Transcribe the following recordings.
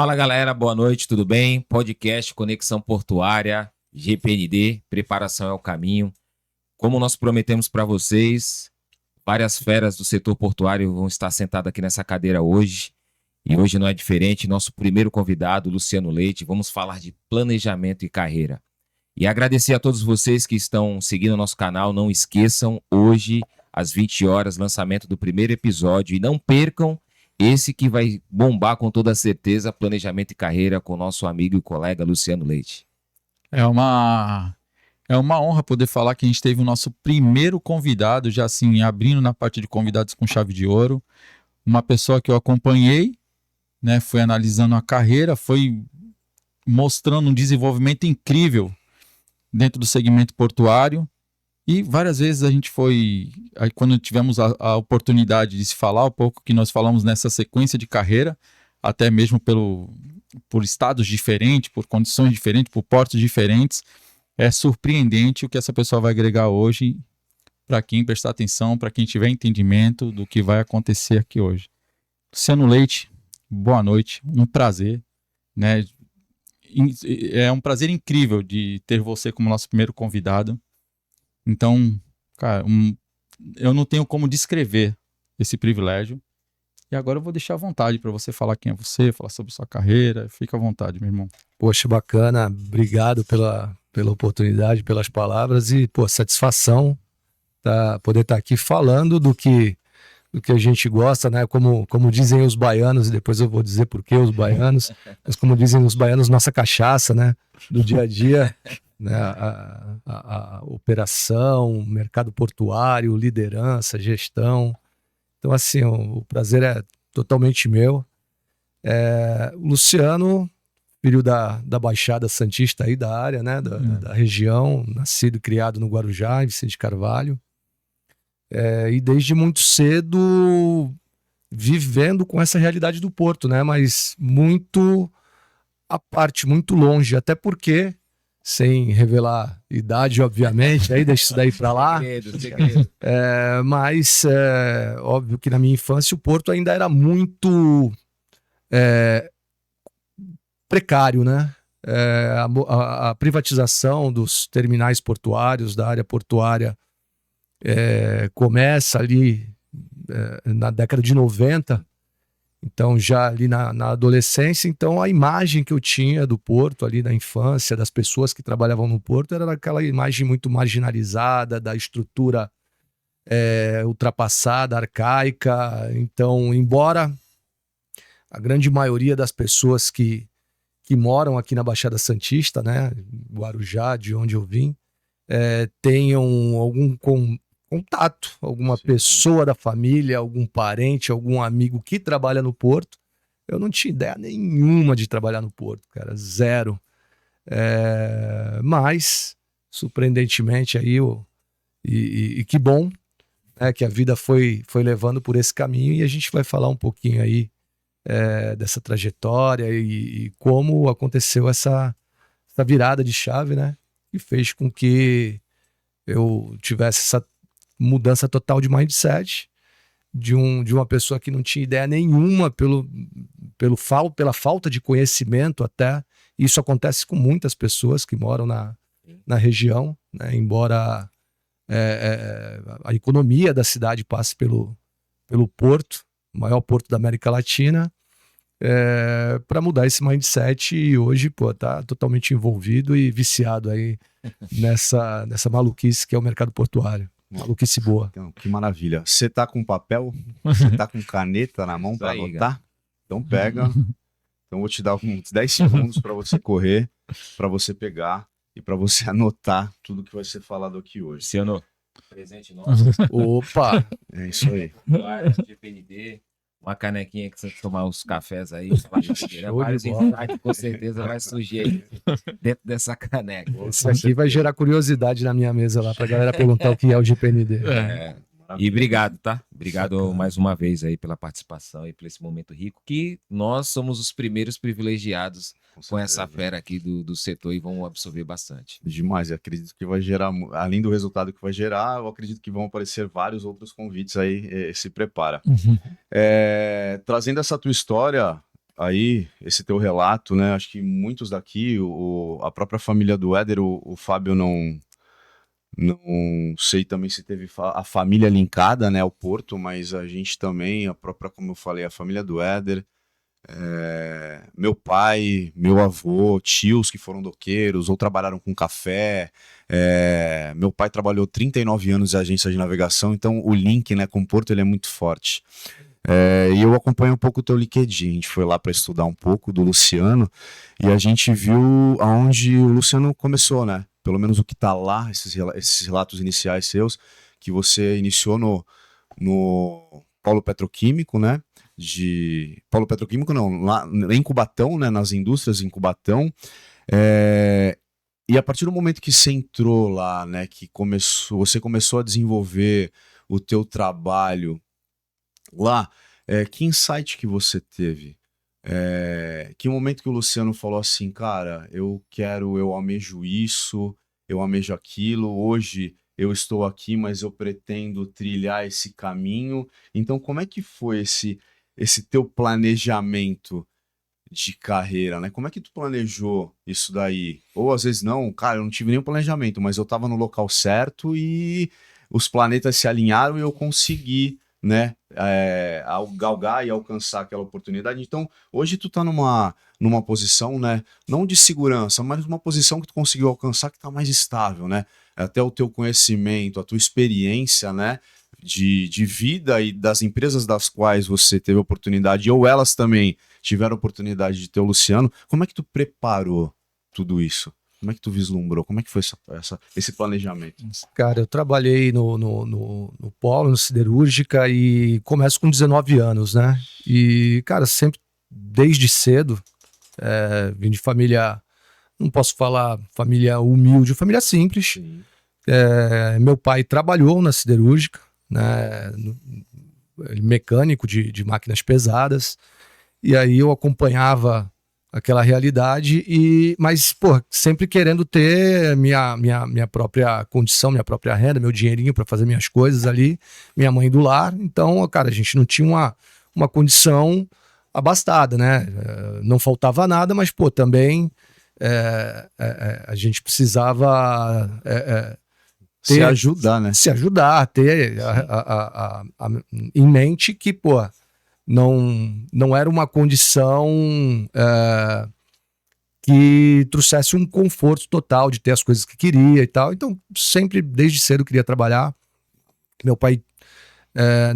Fala galera, boa noite, tudo bem? Podcast Conexão Portuária, GPND, preparação é o caminho. Como nós prometemos para vocês, várias feras do setor portuário vão estar sentadas aqui nessa cadeira hoje. E hoje não é diferente, nosso primeiro convidado, Luciano Leite, vamos falar de planejamento e carreira. E agradecer a todos vocês que estão seguindo o nosso canal, não esqueçam, hoje às 20 horas, lançamento do primeiro episódio, e não percam esse que vai bombar com toda certeza, planejamento e carreira com o nosso amigo e colega Luciano Leite. É uma honra poder falar que a gente teve o nosso primeiro convidado, já assim, abrindo na parte de convidados com chave de ouro. Uma pessoa que eu acompanhei, né, foi analisando a carreira, foi mostrando um desenvolvimento incrível dentro do segmento portuário. E várias vezes a gente foi, aí quando tivemos a oportunidade de se falar um pouco, que nós falamos nessa sequência de carreira, até mesmo por estados diferentes, por condições diferentes, por portos diferentes, é surpreendente o que essa pessoa vai agregar hoje para quem prestar atenção, para quem tiver entendimento do que vai acontecer aqui hoje. Luciano Leite, boa noite, um prazer, né? É um prazer incrível de ter você como nosso primeiro convidado. Então, cara, eu não tenho como descrever esse privilégio. E agora eu vou deixar à vontade para você falar quem é você, falar sobre sua carreira. Fica à vontade, meu irmão. Poxa, bacana. Obrigado pela oportunidade, pelas palavras e, satisfação poder estar aqui falando do que a gente gosta, né? Como dizem os baianos, e depois eu vou dizer por que os baianos, mas como dizem os baianos, nossa cachaça, né? Do dia a dia, né? A operação, mercado portuário, liderança, gestão. Então, assim, o prazer é totalmente meu. O Luciano, filho da Baixada Santista aí da área, né? Da região, nascido e criado no Guarujá, em Vicente Carvalho. E desde muito cedo vivendo com essa realidade do Porto, né? Mas muito à parte, muito longe, até porque, sem revelar idade, obviamente, aí deixa isso daí pra lá. Segredo. Mas óbvio que na minha infância o Porto ainda era muito precário, né? A privatização dos terminais portuários, da área portuária, começa ali na década de 90, então já ali na adolescência. Então a imagem que eu tinha do Porto ali na infância, das pessoas que trabalhavam no Porto, era aquela imagem muito marginalizada, da estrutura ultrapassada, arcaica. Então, embora a grande maioria das pessoas que moram aqui na Baixada Santista, né, Guarujá, de onde eu vim, tenham algum contato, alguma pessoa da família, algum parente, algum amigo que trabalha no Porto. Eu não tinha ideia nenhuma de trabalhar no Porto, cara, zero. Mas, surpreendentemente, aí, e que bom, né, que a vida foi levando por esse caminho, e a gente vai falar um pouquinho aí dessa trajetória e como aconteceu essa virada de chave, né, que fez com que eu tivesse essa mudança total de mindset, de uma pessoa que não tinha ideia nenhuma pela falta de conhecimento até. Isso acontece com muitas pessoas que moram na região, né? Embora a economia da cidade passe pelo Porto, o maior porto da América Latina, para mudar esse mindset, e hoje tá totalmente envolvido e viciado aí nessa maluquice que é o mercado portuário. Maluquice boa. Então, que maravilha. Você tá com papel? Você tá com caneta na mão para anotar? Cara. Então pega. Então vou te dar uns 10 segundos para você correr, para você pegar e para você anotar tudo que vai ser falado aqui hoje. Luciano, presente nosso. Opa! É isso aí. GPND, uma canequinha que você tomar os cafés aí, vários insights, com certeza vai surgir aí dentro dessa caneca. Isso aqui vai gerar curiosidade na minha mesa lá, pra galera perguntar o que é o GPND. E obrigado, tá? Obrigado mais uma vez aí pela participação e por esse momento rico, que nós somos os primeiros privilegiados com essa fera aqui do setor, e vão absorver bastante. Demais, eu acredito que vai gerar, além do resultado que vai gerar, eu acredito que vão aparecer vários outros convites aí, se prepara. Trazendo essa tua história, aí, esse teu relato, né? Acho que muitos daqui, a própria família do Éder, o Fábio não sei também se teve a família linkada, né, ao Porto, mas a gente também, a própria, como eu falei, a família do Éder, meu pai, meu avô, tios que foram doqueiros ou trabalharam com café. Meu pai trabalhou 39 anos em agência de navegação, então o link, né, com o Porto ele é muito forte. E eu acompanho um pouco o teu LinkedIn, a gente foi lá para estudar um pouco do Luciano e a gente viu aonde o Luciano começou, né? Pelo menos o que está lá, esses relatos iniciais seus, que você iniciou no polo petroquímico, né? Polo petroquímico não, lá em Cubatão, né? Nas indústrias em Cubatão. E a partir do momento que você entrou lá, né? Você começou a desenvolver o teu trabalho lá, que insight que você teve? Que momento que o Luciano falou assim, cara, eu almejo isso, eu almejo aquilo, hoje eu estou aqui, mas eu pretendo trilhar esse caminho. Então, como é que foi esse teu planejamento de carreira, né? Como é que tu planejou isso daí? Ou às vezes não, cara, eu não tive nenhum planejamento, mas eu estava no local certo e os planetas se alinharam e eu consegui, né, galgar e alcançar aquela oportunidade. Então, hoje tu tá numa posição, né, não de segurança, mas uma posição que tu conseguiu alcançar que tá mais estável, né? Até o teu conhecimento, a tua experiência, né, de vida e das empresas das quais você teve oportunidade, ou elas também tiveram oportunidade de ter o Luciano, como é que tu preparou tudo isso? Como é que tu vislumbrou? Como é que foi esse planejamento? Cara, eu trabalhei no Polo, no Siderúrgica, e começo com 19 anos, né? E, cara, sempre, desde cedo, vim de família, não posso falar família humilde, família simples. Meu pai trabalhou na Siderúrgica, né? Mecânico de máquinas pesadas, e aí eu acompanhava aquela realidade, mas, pô, sempre querendo ter minha própria condição, minha própria renda, meu dinheirinho para fazer minhas coisas ali, minha mãe do lar. Então, cara, a gente não tinha uma condição abastada, né? Não faltava nada, mas, pô, também a gente precisava se ajudar, né? Se ajudar, ter em mente que, pô, não era uma condição que trouxesse um conforto total de ter as coisas que queria e tal. Então, sempre, desde cedo, queria trabalhar. Meu pai,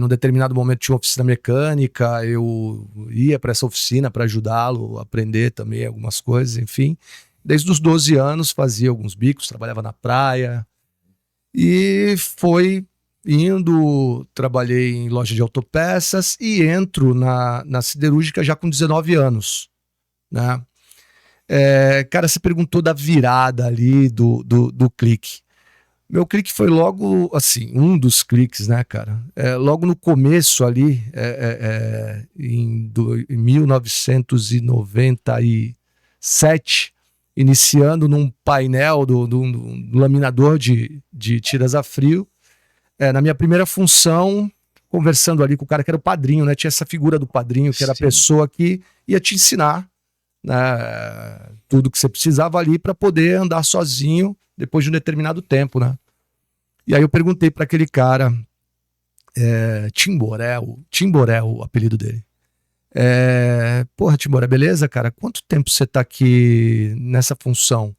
num determinado momento, tinha uma oficina mecânica, eu ia para essa oficina para ajudá-lo a aprender também algumas coisas, enfim. Desde os 12 anos, fazia alguns bicos, trabalhava na praia. E foi indo, trabalhei em loja de autopeças e entro na Siderúrgica já com 19 anos, né? Cara, você perguntou da virada ali do clique. Meu clique foi logo, assim, um dos cliques, né, cara? Logo no começo ali, em 1997, iniciando num painel do laminador de tiras a frio. Na minha primeira função, conversando ali com o cara que era o padrinho, né? Tinha essa figura do padrinho, que era a pessoa que ia te ensinar, né, tudo que você precisava ali para poder andar sozinho depois de um determinado tempo, né? E aí eu perguntei para aquele cara, Timboré, o apelido dele. Porra, Timboré, beleza, cara? Quanto tempo você tá aqui nessa função?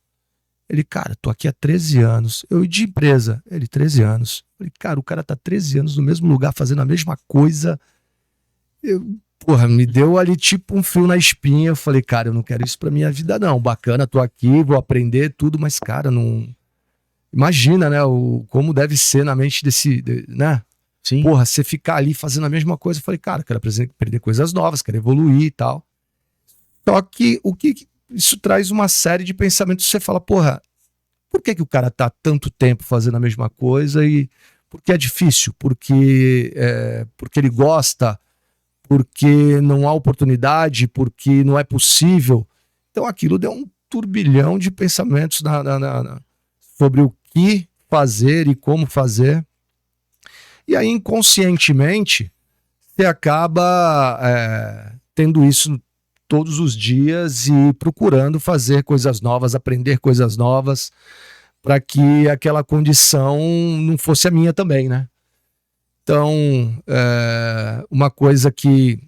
Ele, cara, tô aqui há 13 anos. Eu, de empresa? Ele, 13 anos. Eu falei, cara, o cara tá 13 anos no mesmo lugar fazendo a mesma coisa. Porra, me deu ali tipo um frio na espinha. Eu falei, cara, eu não quero isso pra minha vida não. Bacana, tô aqui, vou aprender tudo, mas, cara, não... Imagina, né, como deve ser na mente né? Sim. Porra, você ficar ali fazendo a mesma coisa. Eu falei, cara, quero aprender coisas novas, quero evoluir e tal. Só que isso traz uma série de pensamentos. Você fala, porra, por que o cara tá tanto tempo fazendo a mesma coisa? E porque é difícil? Porque ele gosta? Porque não há oportunidade? Porque não é possível? Então aquilo deu um turbilhão de pensamentos sobre o que fazer e como fazer. E aí, inconscientemente, você acaba tendo isso todos os dias e procurando fazer coisas novas, aprender coisas novas, para que aquela condição não fosse a minha também, né? Então, uma coisa que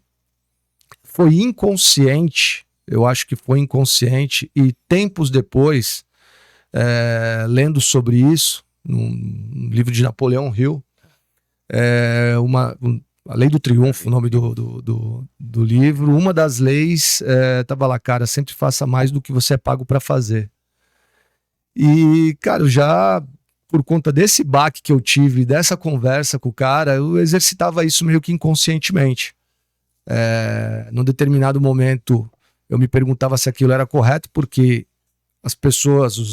foi inconsciente, eu acho que foi inconsciente, e tempos depois, lendo sobre isso, num livro de Napoleão Hill, a Lei do Triunfo, o nome do livro, uma das leis estava lá, cara, sempre faça mais do que você é pago para fazer. E, cara, eu já, por conta desse baque que eu tive, dessa conversa com o cara, eu exercitava isso meio que inconscientemente. Num determinado momento, eu me perguntava se aquilo era correto, porque as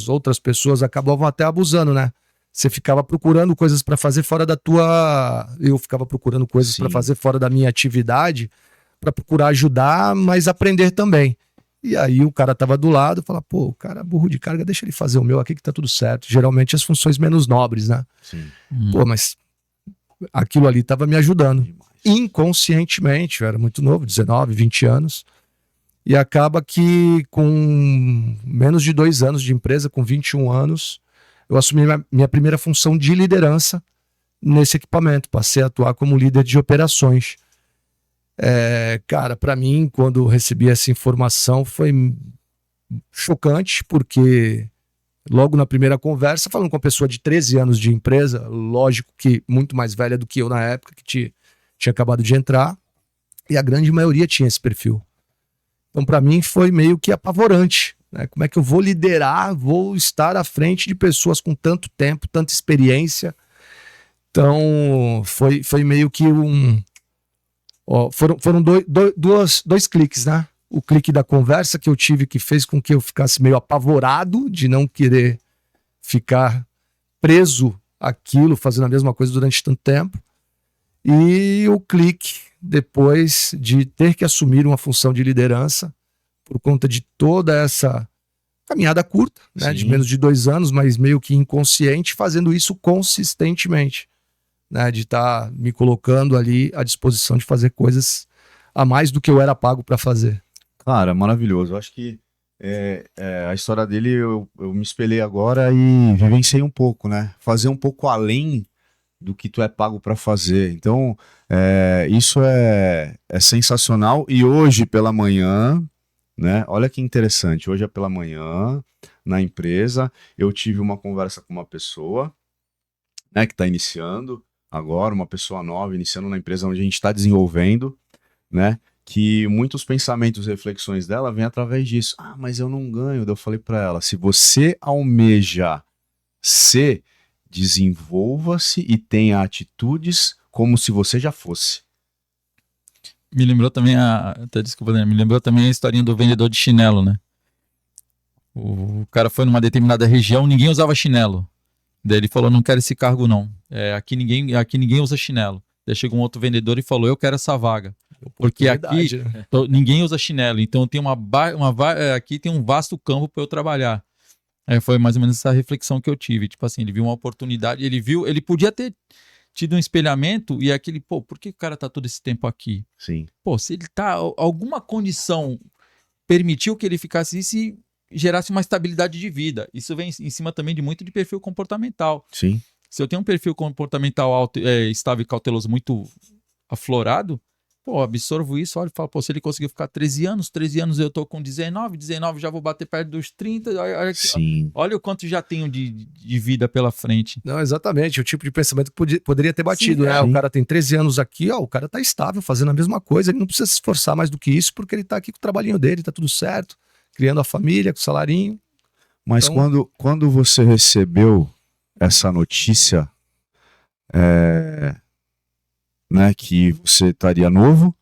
outras pessoas acabavam até abusando, né? Você ficava procurando coisas para fazer fora da tua... Eu ficava procurando coisas para fazer fora da minha atividade, para procurar ajudar, mas aprender também. E aí o cara tava do lado, falava, pô, o cara é burro de carga, deixa ele fazer o meu aqui que tá tudo certo. Geralmente as funções menos nobres, né? Sim. Pô, mas aquilo ali tava me ajudando. Inconscientemente, eu era muito novo, 19, 20 anos. E acaba que com menos de 2 anos de empresa, com 21 anos, eu assumi minha primeira função de liderança nesse equipamento. Passei a atuar como líder de operações. Cara, para mim, quando recebi essa informação, foi chocante, porque logo na primeira conversa, falando com uma pessoa de 13 anos de empresa, lógico que muito mais velha do que eu na época, que tinha acabado de entrar, e a grande maioria tinha esse perfil. Então, para mim, foi meio que apavorante, né? Como é que eu vou liderar, vou estar à frente de pessoas com tanto tempo, tanta experiência? Então, foi meio que foram dois cliques, né? O clique da conversa que eu tive, que fez com que eu ficasse meio apavorado de não querer ficar preso àquilo, fazendo a mesma coisa durante tanto tempo. E o clique depois de ter que assumir uma função de liderança por conta de toda essa caminhada curta, né? De menos de 2 anos, mas meio que inconsciente, fazendo isso consistentemente. Né, de estar me colocando ali à disposição de fazer coisas a mais do que eu era pago para fazer. Cara, maravilhoso. Eu acho que a história dele eu me espelhei agora e vivenciei um pouco, né? Fazer um pouco além do que tu é pago para fazer. Então, isso é sensacional. E hoje pela manhã, né? Olha que interessante. Hoje pela manhã, na empresa, eu tive uma conversa com uma pessoa, né, que está iniciando agora, uma pessoa nova, iniciando na empresa onde a gente está desenvolvendo, né? Que muitos pensamentos e reflexões dela vêm através disso. Ah, mas eu não ganho. Daí eu falei para ela, se você almeja ser, desenvolva-se e tenha atitudes como se você já fosse. Me lembrou também desculpa, né? Me lembrou também a historinha do vendedor de chinelo, né? O cara foi numa determinada região, ninguém usava chinelo. Daí ele falou, não quero esse cargo não. Aqui ninguém usa chinelo. Daí chegou um outro vendedor e falou, eu quero essa vaga. Porque aqui ninguém usa chinelo. Então tem aqui tem um vasto campo para eu trabalhar. Foi mais ou menos essa reflexão que eu tive. Tipo assim, ele viu uma oportunidade, ele podia ter tido um espelhamento e aquele, pô, por que o cara tá todo esse tempo aqui? Sim. Pô, se ele tá, alguma condição permitiu que ele ficasse isso e gerasse uma estabilidade de vida. Isso vem em cima também de muito de perfil comportamental. Sim. Se eu tenho um perfil comportamental estável e cauteloso muito aflorado, pô, absorvo isso, olha e falo, pô, se ele conseguiu ficar 13 anos eu tô com 19 já vou bater perto dos 30, olha o quanto já tenho de vida pela frente. Não, exatamente, o tipo de pensamento que poderia ter batido, né? Sim. O cara tem 13 anos aqui, ó, o cara tá estável, fazendo a mesma coisa, ele não precisa se esforçar mais do que isso, porque ele tá aqui com o trabalhinho dele, tá tudo certo, criando a família, com o salarinho. Mas então... quando você recebeu essa notícia, né, que você estaria novo,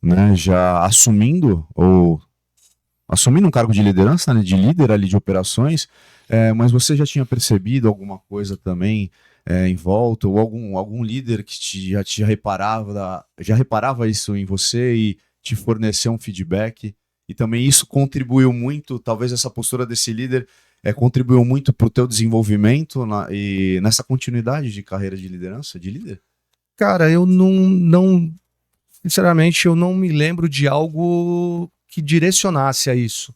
né, já assumindo um cargo de liderança, né, de líder ali de operações, mas você já tinha percebido alguma coisa também em volta, ou algum líder que já reparava isso em você e te forneceu um feedback, e também isso contribuiu muito, talvez essa postura desse líder contribuiu muito para o teu desenvolvimento e nessa continuidade de carreira de liderança, de líder? Cara, eu não, sinceramente, eu não me lembro de algo que direcionasse a isso.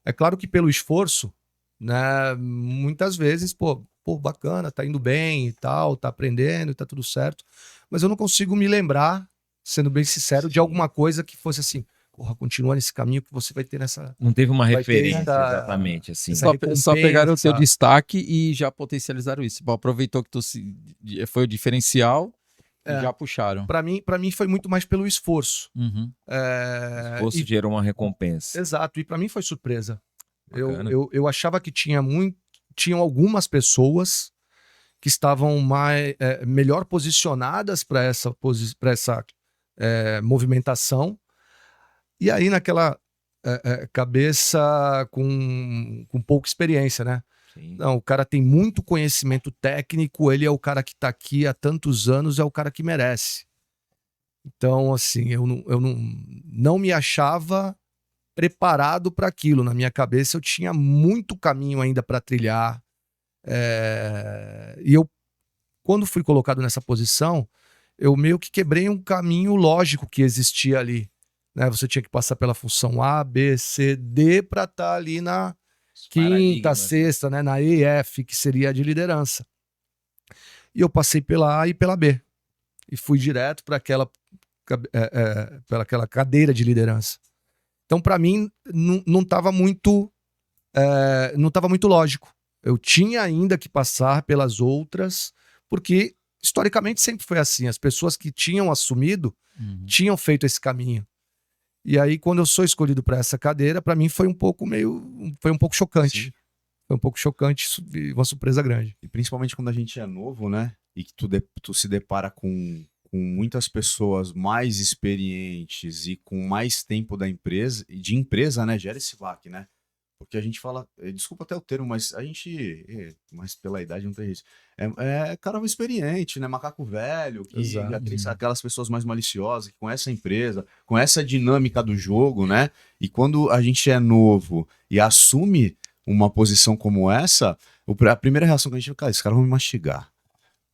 É claro que pelo esforço, né, muitas vezes, pô, bacana, tá indo bem e tal, tá aprendendo e tá tudo certo, mas eu não consigo me lembrar, sendo bem sincero, de alguma coisa que fosse assim, porra, continua nesse caminho que você vai ter nessa... Não teve uma Vai ter referência, essa- exatamente, assim. essa Só pegaram o teu recompensa. destaque e já potencializaram isso. Bom, aproveitou que foi o diferencial e É. já puxaram. Para mim foi muito mais pelo esforço. Uhum. O esforço E- gerou uma recompensa. exato, e para mim foi surpresa. Bacana. Eu achava que tinham algumas pessoas que estavam melhor posicionadas para essa movimentação. E aí, naquela cabeça com pouca experiência, né? Sim. Não, o cara tem muito conhecimento técnico, ele é o cara que está aqui há tantos anos, é o cara que merece. Então, assim, eu não me achava preparado para aquilo. Na minha cabeça, eu tinha muito caminho ainda para trilhar. E eu, quando fui colocado nessa posição, eu meio que quebrei um caminho lógico que existia ali. Né? Você tinha que passar pela função A, B, C, D para estar ali na quinta, Paradigmas. sexta, né? Na EF, que seria a de liderança. E eu passei pela A e pela B. E fui direto para aquela cadeira de liderança. Então, para mim, não estava muito, não estava muito lógico. Eu tinha ainda que passar pelas outras, porque historicamente sempre foi assim. As pessoas que tinham assumido tinham feito esse caminho. E aí, quando eu sou escolhido para essa cadeira, para mim foi um pouco chocante. Sim. Foi um pouco chocante e uma surpresa grande. E principalmente quando a gente é novo, né? E que tu se depara com muitas pessoas mais experientes e com mais tempo de empresa, né? Gera esse baque, né? Porque a gente fala, desculpa até o termo, mas a gente, mas pela idade não tem isso. É cara experiente, né? Macaco velho, que Exato. aquelas pessoas mais maliciosas, que conhecem a empresa, conhecem a dinâmica do jogo, né? E quando a gente é novo e assume uma posição como essa, a primeira reação que a gente cara, esses caras vão me mastigar.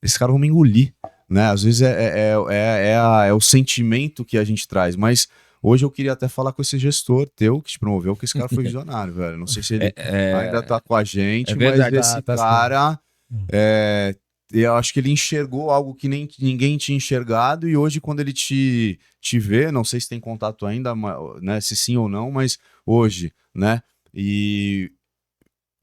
Esses caras vão me engolir, né? Às vezes é o sentimento que a gente traz, mas hoje eu queria até falar com esse gestor teu que te promoveu, que esse cara foi visionário, velho. Não sei se ele ainda tá com a gente, É verdade. mas esse cara, eu acho que ele enxergou algo que nem ninguém tinha enxergado e hoje quando ele te vê, não sei se tem contato ainda, né? Se sim ou não, mas hoje, né? E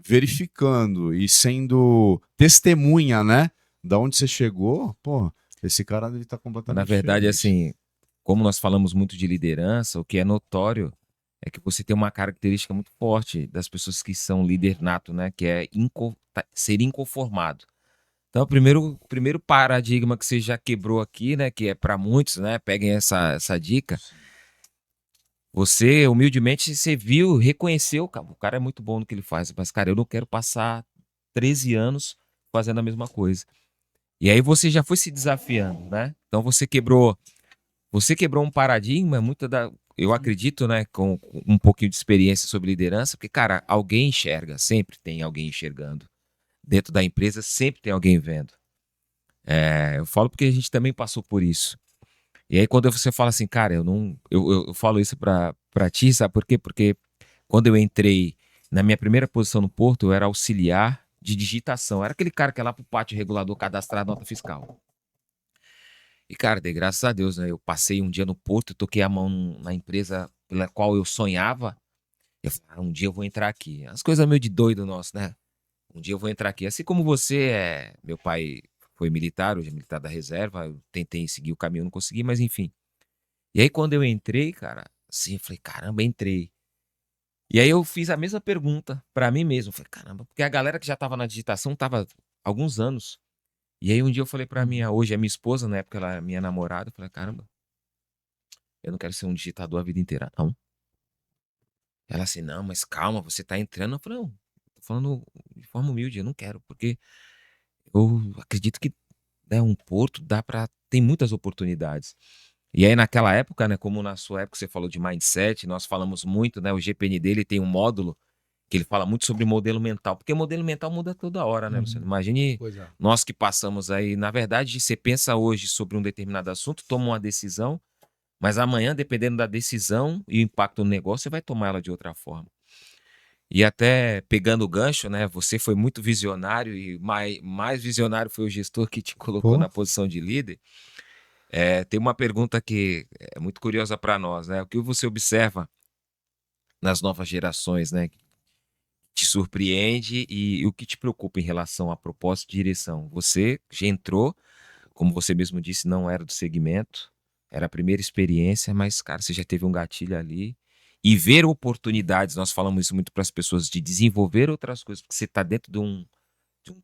verificando e sendo testemunha, né? Da onde você chegou, pô, esse cara ele tá completamente Na verdade, diferente. assim, como nós falamos muito de liderança, o que é notório é que você tem uma característica muito forte das pessoas que são líder nato, né? Que é ser inconformado. Então, o primeiro paradigma que você já quebrou aqui, né? Que é para muitos, né? Peguem essa dica. Você, humildemente, você viu, reconheceu, cara, o cara é muito bom no que ele faz, mas, cara, eu não quero passar 13 anos fazendo a mesma coisa. E aí você já foi se desafiando, né? Então você quebrou um paradigma, eu acredito, né, com um pouquinho de experiência sobre liderança, porque, cara, alguém enxerga, sempre tem alguém enxergando. Dentro da empresa sempre tem alguém vendo. Eu falo porque a gente também passou por isso. E aí quando você fala assim, cara, eu falo isso pra ti, sabe por quê? Porque quando eu entrei na minha primeira posição no Porto, eu era auxiliar de digitação. Eu era aquele cara que ia lá pro pátio regulador cadastrar a nota fiscal. E, cara, dei graças a Deus, né? Eu passei um dia no Porto, toquei a mão na empresa pela qual eu sonhava. Eu falei, um dia eu vou entrar aqui. As coisas meio de doido nosso, né? Um dia eu vou entrar aqui. Assim como você, meu pai foi militar, hoje é militar da reserva, eu tentei seguir o caminho, não consegui, mas enfim. E aí quando eu entrei, cara, assim, eu falei, caramba, entrei. E aí eu fiz a mesma pergunta pra mim mesmo. Falei, caramba, porque a galera que já tava na digitação tava há alguns anos. E aí um dia eu falei pra hoje é minha esposa, na época ela é minha namorada, eu falei, caramba, eu não quero ser um digitador a vida inteira, não. Ela assim, não, mas calma, você tá entrando. Eu falei, não, tô falando de forma humilde, eu não quero, porque eu acredito que um porto tem muitas oportunidades. E aí naquela época, né, como na sua época você falou de mindset, nós falamos muito, né, o GPND ele tem um módulo que ele fala muito sobre modelo mental, porque modelo mental muda toda hora, né, Luciano? Imagine Pois é. nós que passamos aí, na verdade, você pensa hoje sobre um determinado assunto, toma uma decisão, Mas amanhã, dependendo da decisão e o impacto no negócio, você vai tomar ela de outra forma. E até pegando o gancho, né? Você foi muito visionário e mais visionário foi o gestor que te colocou Pô. na posição de líder. Tem uma pergunta que é muito curiosa para nós, né? O que você observa nas novas gerações, né? Te surpreende e o que te preocupa em relação a propósito e direção? Você já entrou, como você mesmo disse, não era do segmento, era a primeira experiência, mas, cara, você já teve um gatilho ali. E ver oportunidades, nós falamos isso muito para as pessoas, de desenvolver outras coisas, porque você está dentro de um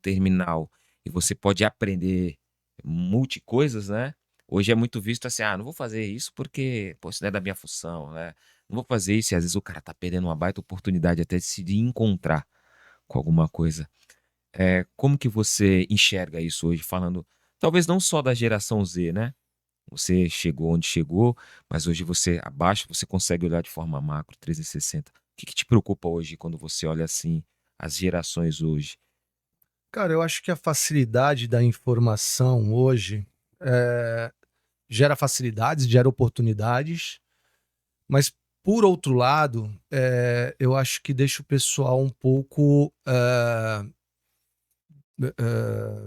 terminal e você pode aprender multi-coisas, né? Hoje é muito visto assim, não vou fazer isso porque, pô, isso não é da minha função, né? Não vou fazer isso, e às vezes o cara tá perdendo uma baita oportunidade até de se encontrar com alguma coisa. Como que você enxerga isso hoje, falando, talvez não só da geração Z, né? Você chegou onde chegou, mas hoje você abaixo, você consegue olhar de forma macro, 360. O que te preocupa hoje quando você olha assim as gerações hoje? Cara, eu acho que a facilidade da informação hoje gera facilidades, gera oportunidades, mas por outro lado, eu acho que deixa o pessoal um pouco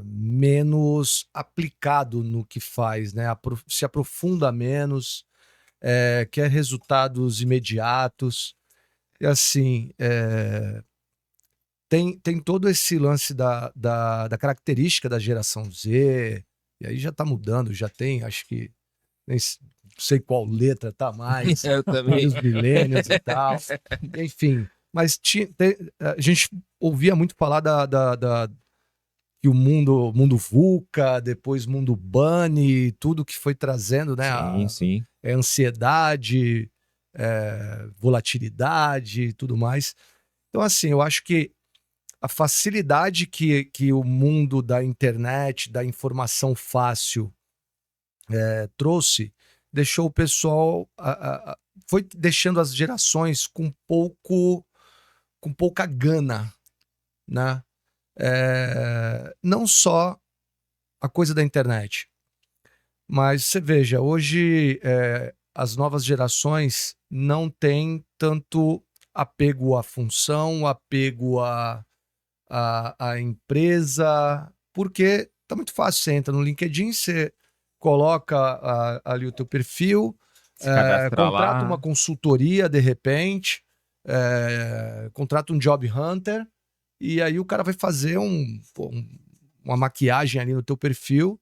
menos aplicado no que faz, né? Se aprofunda menos, quer resultados imediatos. E assim, tem todo esse lance da característica da geração Z, e aí já tá mudando, já tem, acho que, nem sei qual letra tá mais, Eu também. os millennials e tal, enfim. Mas a gente ouvia muito falar que o mundo VUCA, depois mundo Bunny, tudo que foi trazendo, né? Sim. Ansiedade, volatilidade e tudo mais. Então, assim, eu acho que a facilidade que o mundo da internet, da informação fácil trouxe, deixou o pessoal, foi deixando as gerações com pouca gana, né? Não só a coisa da internet, mas você veja, hoje as novas gerações não têm tanto apego à função, apego à empresa, porque tá muito fácil. Você entra no LinkedIn, você coloca ali o teu perfil, Se cadastra contrata lá. uma consultoria de repente, contrata um job hunter, e aí o cara vai fazer uma maquiagem ali no teu perfil,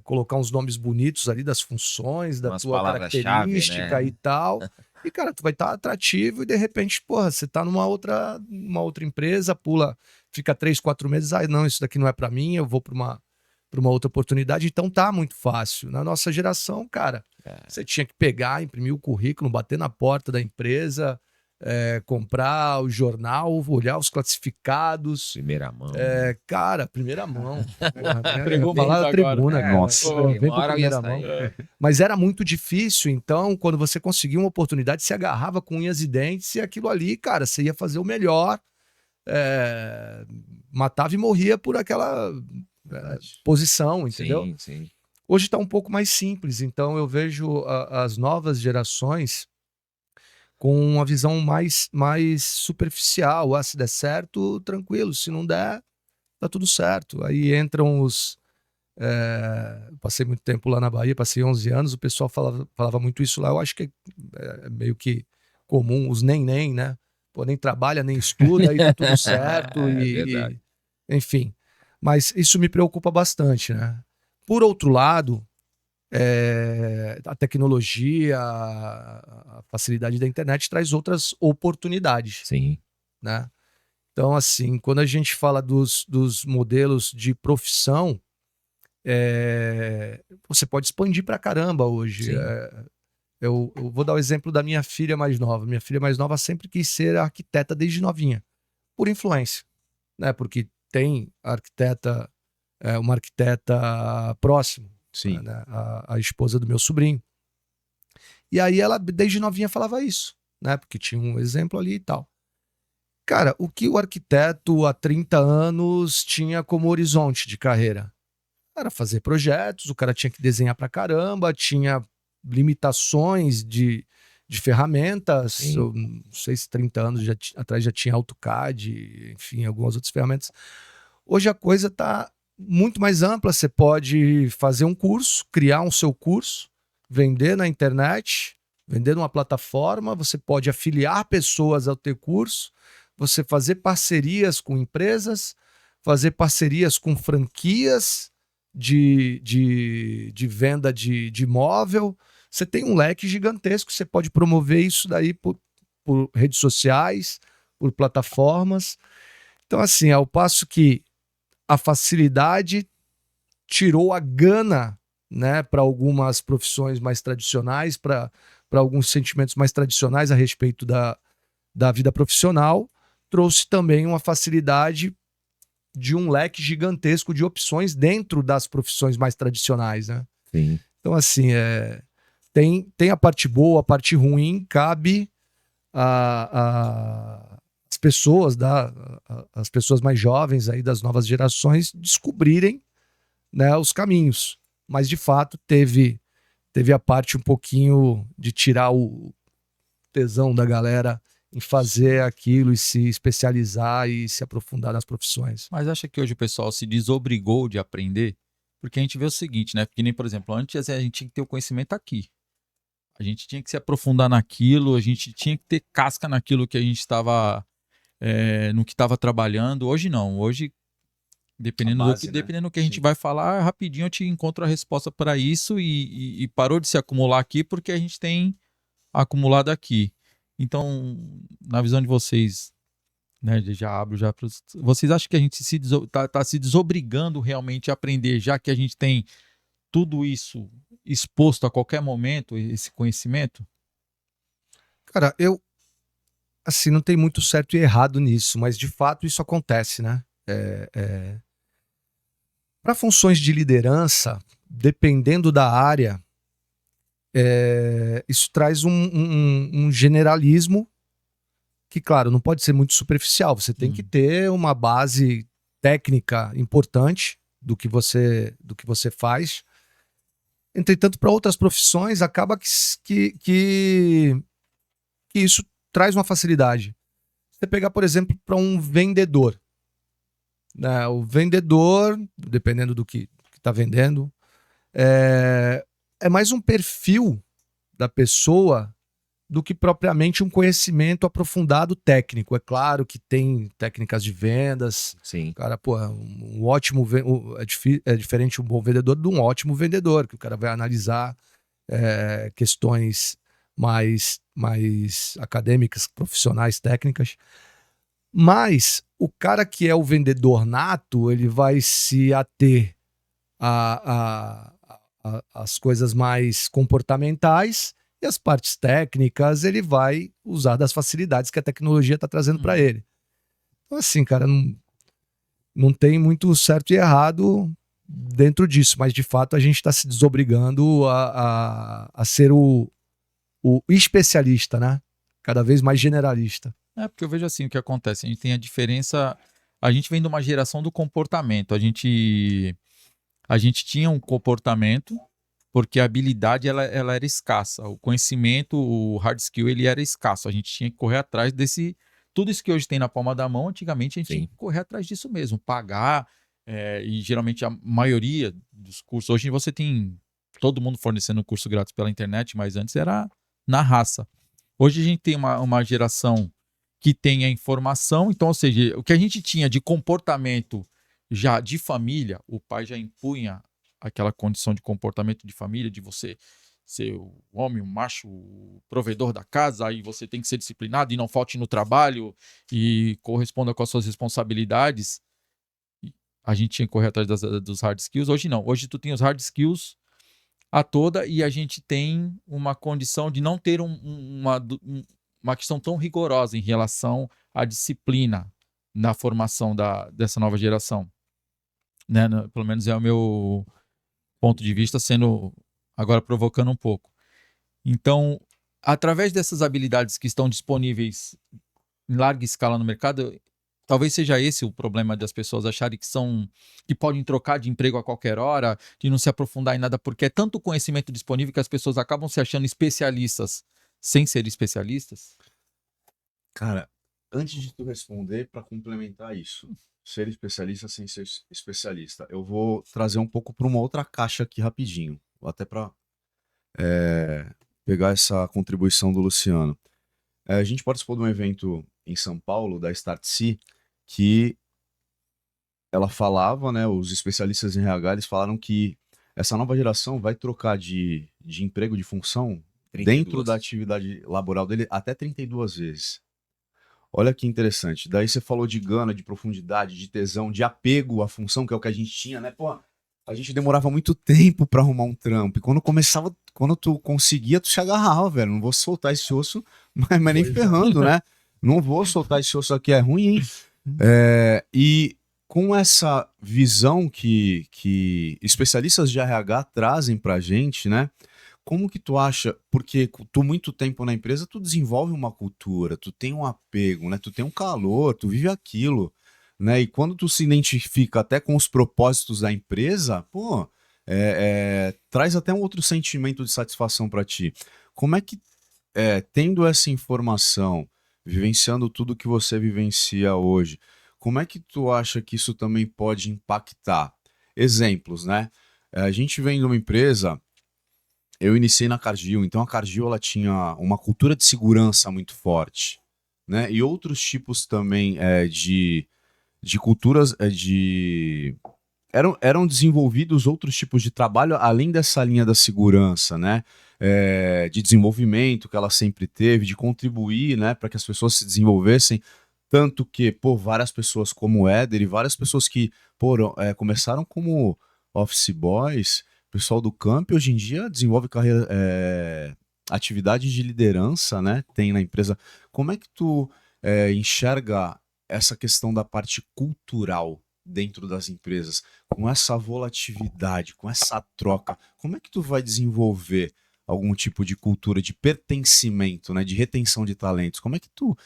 colocar uns nomes bonitos ali das funções, da Umas tua palavras-chave, característica né? e tal. E, cara, tu vai estar atrativo e, de repente, porra, você tá numa outra empresa, fica 3, 4 meses, não, isso daqui não é para mim, eu vou para uma outra oportunidade. Então tá muito fácil. Na nossa geração, cara, você tinha que pegar, imprimir o currículo, bater na porta da empresa, comprar o jornal, olhar os classificados. Primeira mão. Cara, primeira mão. Pregou Falar da muito agora. tribuna, cara. Nossa. Vem Uma pra hora primeira ia mão. sair. Mas era muito difícil, então, quando você conseguia uma oportunidade, se agarrava com unhas e dentes, e aquilo ali, cara, você ia fazer o melhor, matava e morria por aquela posição, entendeu? Sim. Hoje está um pouco mais simples, então eu vejo as novas gerações com uma visão mais superficial. Se der certo, tranquilo, se não der, tá tudo certo. Aí entram passei muito tempo lá na Bahia, passei 11 anos, o pessoal falava muito isso lá. Eu acho que é meio que comum, os nem, né? Pô, nem trabalha, nem estuda, aí tá tudo certo. Verdade. Enfim, mas isso me preocupa bastante, né? Por outro lado, a tecnologia, a facilidade da internet traz outras oportunidades. Sim. Né? Então, assim, quando a gente fala dos modelos de profissão, você pode expandir pra caramba hoje. Eu vou dar o exemplo da minha filha mais nova. Minha filha mais nova sempre quis ser arquiteta desde novinha, por influência, né? Porque tem uma arquiteta próxima, Sim. né? A esposa do meu sobrinho. E aí ela, desde novinha, falava isso, né? Porque tinha um exemplo ali e tal. Cara, o que o arquiteto há 30 anos tinha como horizonte de carreira? Era fazer projetos, o cara tinha que desenhar pra caramba, tinha limitações de ferramentas. Sim. Eu não sei se 30 anos atrás já tinha AutoCAD, enfim, algumas outras ferramentas. Hoje a coisa está muito mais ampla. Você pode fazer um curso, criar um seu curso, vender na internet, vender numa plataforma, você pode afiliar pessoas ao teu curso, você fazer parcerias com empresas, fazer parcerias com franquias de venda de imóvel. Você tem um leque gigantesco, você pode promover isso daí por redes sociais, por plataformas. Então, assim, ao passo que a facilidade tirou a gana, né, para algumas profissões mais tradicionais, para alguns sentimentos mais tradicionais a respeito da vida profissional, trouxe também uma facilidade de um leque gigantesco de opções dentro das profissões mais tradicionais, né? Sim. Então, assim, tem a parte boa, a parte ruim, cabe as pessoas, as pessoas mais jovens aí das novas gerações descobrirem, né, os caminhos. Mas, de fato, teve a parte um pouquinho de tirar o tesão da galera em fazer aquilo e se especializar e se aprofundar nas profissões. Mas acha que hoje o pessoal se desobrigou de aprender? Porque a gente vê o seguinte, né? Porque nem, por exemplo, antes a gente tinha que ter o conhecimento aqui. A gente tinha que se aprofundar naquilo, a gente tinha que ter casca naquilo que a gente estava, no que estava trabalhando. Hoje não. Hoje, dependendo do que a gente vai falar, rapidinho eu te encontro a resposta para isso e parou de se acumular aqui porque a gente tem acumulado aqui. Então, na visão de vocês, né, já abro já para vocês acham que a gente tá se desobrigando realmente a aprender, já que a gente tem tudo isso exposto a qualquer momento, esse conhecimento? Cara, assim, não tem muito certo e errado nisso, mas de fato isso acontece, né? Para funções de liderança, dependendo da área, isso traz um generalismo que, claro, não pode ser muito superficial. Você tem que ter uma base técnica importante do que você faz. Entretanto, para outras profissões, acaba que isso traz uma facilidade. Você pegar, por exemplo, para um vendedor. Né? O vendedor, dependendo do que está vendendo, é mais um perfil da pessoa do que propriamente um conhecimento aprofundado técnico. É claro que tem técnicas de vendas. Sim. Cara, pô, um ótimo é diferente um bom vendedor de um ótimo vendedor, que o cara vai analisar questões mais acadêmicas, profissionais, técnicas. Mas o cara que é o vendedor nato, ele vai se ater às coisas mais comportamentais, e as partes técnicas ele vai usar das facilidades que a tecnologia está trazendo para ele. Então, assim, cara, não tem muito certo e errado dentro disso, mas de fato a gente está se desobrigando a ser o especialista, né? Cada vez mais generalista. Porque eu vejo assim o que acontece. A gente tem a diferença. A gente vem de uma geração do comportamento. A gente tinha um comportamento porque a habilidade ela era escassa. O conhecimento, o hard skill, ele era escasso. A gente tinha que correr atrás desse... Tudo isso que hoje tem na palma da mão, antigamente a gente tinha que correr atrás disso mesmo. Pagar, e geralmente a maioria dos cursos... Hoje você tem todo mundo fornecendo curso grátis pela internet, mas antes era na raça. Hoje a gente tem uma geração que tem a informação, então, ou seja, o que a gente tinha de comportamento já de família, o pai já impunha aquela condição de comportamento de família, de você ser o homem, o macho, o provedor da casa, aí você tem que ser disciplinado e não falte no trabalho e corresponda com as suas responsabilidades. A gente tinha que correr atrás dos hard skills. Hoje não. Hoje tu tem os hard skills a toda e a gente tem uma condição de não ter uma questão tão rigorosa em relação à disciplina na formação dessa nova geração. Né? Pelo menos é o meu ponto de vista, sendo agora provocando um pouco. Então, através dessas habilidades que estão disponíveis em larga escala no mercado, Talvez seja esse o problema das pessoas acharem que podem trocar de emprego a qualquer hora, de não se aprofundar em nada, porque é tanto conhecimento disponível que as pessoas acabam se achando especialistas sem ser especialistas. Cara, antes de tu responder, para complementar isso, ser especialista sem ser especialista, eu vou trazer um pouco para uma outra caixa aqui rapidinho, até para pegar essa contribuição do Luciano. A gente participou de um evento em São Paulo, da Startse, que ela falava, né, os especialistas em RH, eles falaram que essa nova geração vai trocar de emprego, de função, 32. dentro da atividade laboral dele, até 32 vezes. Olha que interessante. Daí você falou de gana, de profundidade, de tesão, de apego à função, que é o que a gente tinha, né? Pô, a gente demorava muito tempo pra arrumar um trampo. E quando tu conseguia, tu se agarrava, velho. Não vou soltar esse osso, mas nem ferrando, né? Não vou soltar esse osso aqui, é ruim, hein? E com essa visão que especialistas de RH trazem pra gente, né? Como que tu acha, porque tu muito tempo na empresa, tu desenvolve uma cultura, tu tem um apego, né? Tu tem um calor, tu vive aquilo, né? E quando tu se identifica até com os propósitos da empresa, pô, traz até um outro sentimento de satisfação pra ti. Como é que, tendo essa informação, vivenciando tudo que você vivencia hoje, como é que tu acha que isso também pode impactar? Exemplos, né? A gente vem de uma empresa. Eu iniciei na Cargill, então a Cargill ela tinha uma cultura de segurança muito forte, né? E outros tipos também de culturas eram desenvolvidos outros tipos de trabalho além dessa linha da segurança, né? De desenvolvimento que ela sempre teve, de contribuir, né, para que as pessoas se desenvolvessem. Tanto que, pô, várias pessoas como o Éder e várias pessoas que começaram como office boys, pessoal do camp hoje em dia desenvolve carreira, atividade de liderança, né? Tem na empresa. Como é que tu enxerga essa questão da parte cultural dentro das empresas, com essa volatilidade, com essa troca? Como é que tu vai desenvolver algum tipo de cultura de pertencimento, né? De retenção de talentos? Como é que tu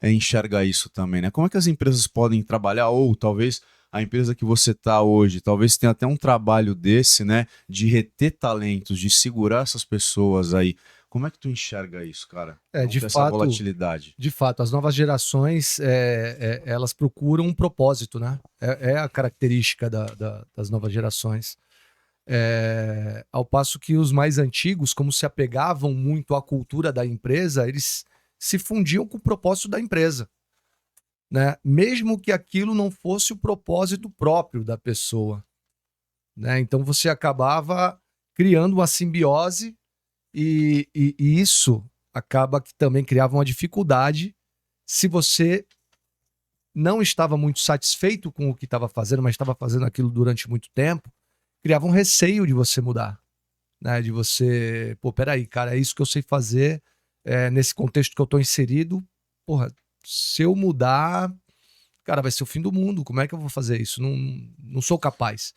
enxerga isso também, né? Como é que as empresas podem trabalhar, ou talvez a empresa que você está hoje, talvez tenha até um trabalho desse, né, de reter talentos, de segurar essas pessoas aí. Como é que tu enxerga isso, cara? De essa fato, volatilidade. De fato, as novas gerações, elas procuram um propósito, né? É a característica das novas gerações. Ao passo que os mais antigos, como se apegavam muito à cultura da empresa, eles se fundiam com o propósito da empresa, né? Mesmo que aquilo não fosse o propósito próprio da pessoa, né? Então você acabava criando uma simbiose e isso acaba que também criava uma dificuldade se você não estava muito satisfeito com o que estava fazendo, mas estava fazendo aquilo durante muito tempo, criava um receio de você mudar, né? De você, pô, peraí, cara, é isso que eu sei fazer, nesse contexto que eu estou inserido, porra, se eu mudar, cara, vai ser o fim do mundo. Como é que eu vou fazer isso? Não sou capaz.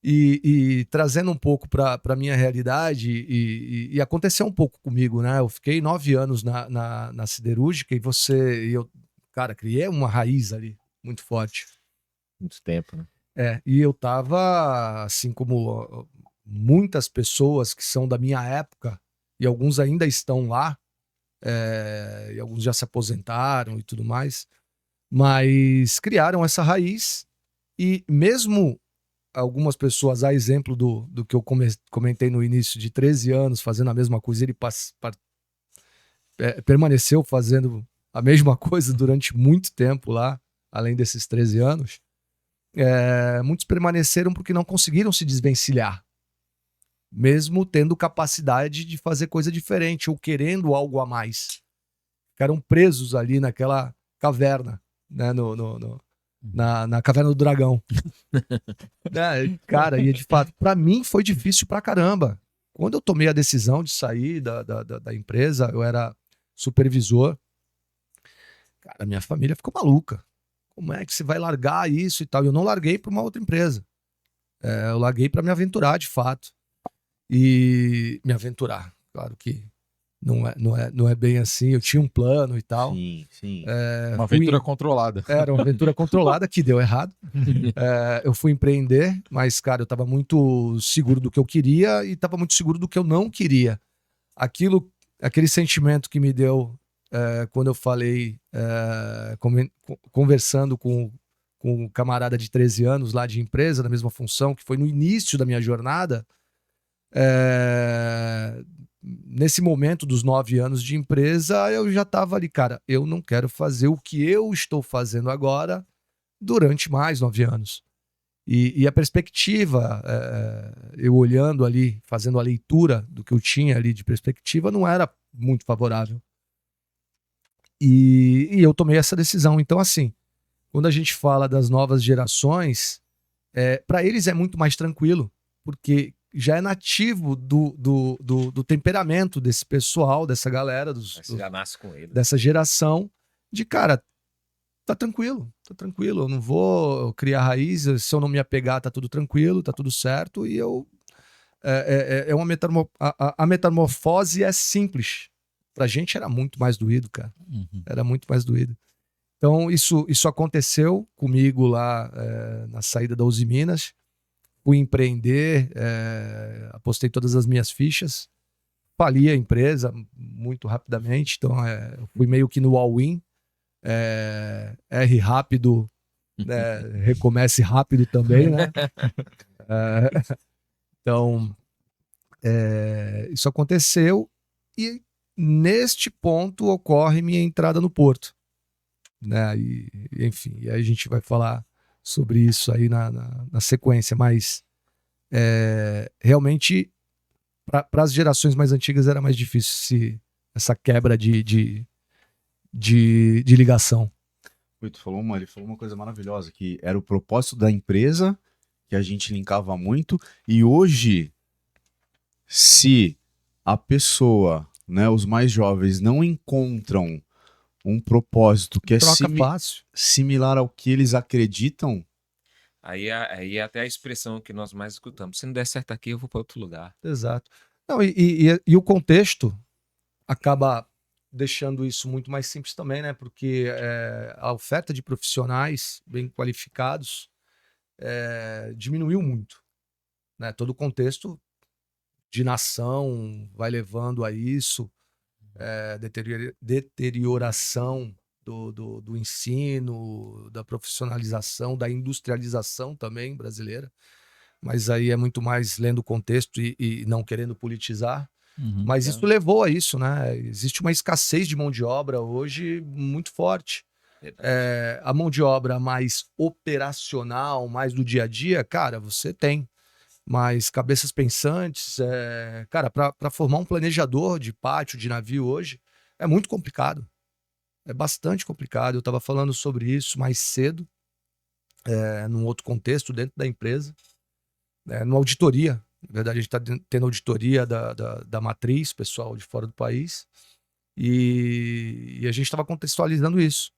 E trazendo um pouco para a minha realidade, e aconteceu um pouco comigo, né? Eu fiquei 9 anos na siderúrgica e eu, cara, criei uma raiz ali muito forte. Muito tempo, né? E eu tava, assim como muitas pessoas que são da minha época, e alguns ainda estão lá, e alguns já se aposentaram e tudo mais, mas criaram essa raiz e mesmo algumas pessoas, a exemplo do que eu comentei no início, de 13 anos fazendo a mesma coisa, ele permaneceu fazendo a mesma coisa durante muito tempo lá, além desses 13 anos, muitos permaneceram porque não conseguiram se desvencilhar, mesmo tendo capacidade de fazer coisa diferente ou querendo algo a mais. Ficaram presos ali naquela caverna, né, na caverna do dragão. Cara, e de fato, pra mim foi difícil pra caramba. Quando eu tomei a decisão de sair da empresa, eu era supervisor, cara, minha família ficou maluca. Como é que você vai largar isso e tal? Eu não larguei pra uma outra empresa. Eu larguei pra me aventurar, de fato. E me aventurar, claro que Não é bem assim. Eu tinha um plano e tal. Sim, sim. Uma aventura controlada. Era uma aventura controlada que deu errado. Eu fui empreender, mas, cara, eu estava muito seguro do que eu queria e estava muito seguro do que eu não queria. Aquele sentimento que me deu quando eu falei, conversando com um camarada de 13 anos lá de empresa, na mesma função, que foi no início da minha jornada, nesse momento dos 9 anos de empresa, eu já estava ali, cara, eu não quero fazer o que eu estou fazendo agora durante mais 9 anos. E a perspectiva, eu olhando ali, fazendo a leitura do que eu tinha ali de perspectiva, não era muito favorável. E eu tomei essa decisão. Então, assim, quando a gente fala das novas gerações, para eles é muito mais tranquilo, porque já é nativo do temperamento desse pessoal, dessa galera, Já nasce com ele. dessa geração, de cara, tá tranquilo, eu não vou criar raízes, se eu não me apegar, tá tudo tranquilo, tá tudo certo, e a metamorfose é simples. Pra gente era muito mais doído, cara. Era muito mais doído. Então, isso aconteceu comigo lá na saída da Uzi Minas. Fui empreender, apostei todas as minhas fichas, fali a empresa muito rapidamente, então eu fui meio que no all-in, R rápido, né, recomece rápido também, né? Então, isso aconteceu e neste ponto ocorre minha entrada no Porto, né? Enfim, e aí a gente vai falar sobre isso aí na sequência, mas realmente para as gerações mais antigas era mais difícil essa quebra de ligação. Ele falou uma coisa maravilhosa, que era o propósito da empresa, que a gente linkava muito, e hoje, se a pessoa, né, os mais jovens, não encontram um propósito que Troca é fácil. similar ao que eles acreditam, Aí é até a expressão que nós mais escutamos. Se não der certo aqui, eu vou para outro lugar. Exato. Não, e o contexto acaba deixando isso muito mais simples também, né? Porque a oferta de profissionais bem qualificados diminuiu muito, né? Todo o contexto de nação vai levando a isso, deterioração do ensino, da profissionalização, da industrialização também brasileira. Mas aí é muito mais lendo o contexto e não querendo politizar. Mas isso levou a isso, né? Existe uma escassez de mão de obra hoje muito forte. A mão de obra mais operacional, mais do dia a dia, cara, você tem. Mas cabeças pensantes, cara, para formar um planejador de pátio, de navio hoje, é muito complicado. É bastante complicado. Eu estava falando sobre isso mais cedo, num outro contexto, dentro da empresa, numa auditoria. Na verdade, a gente está tendo auditoria da matriz, pessoal de fora do país, e a gente estava contextualizando isso.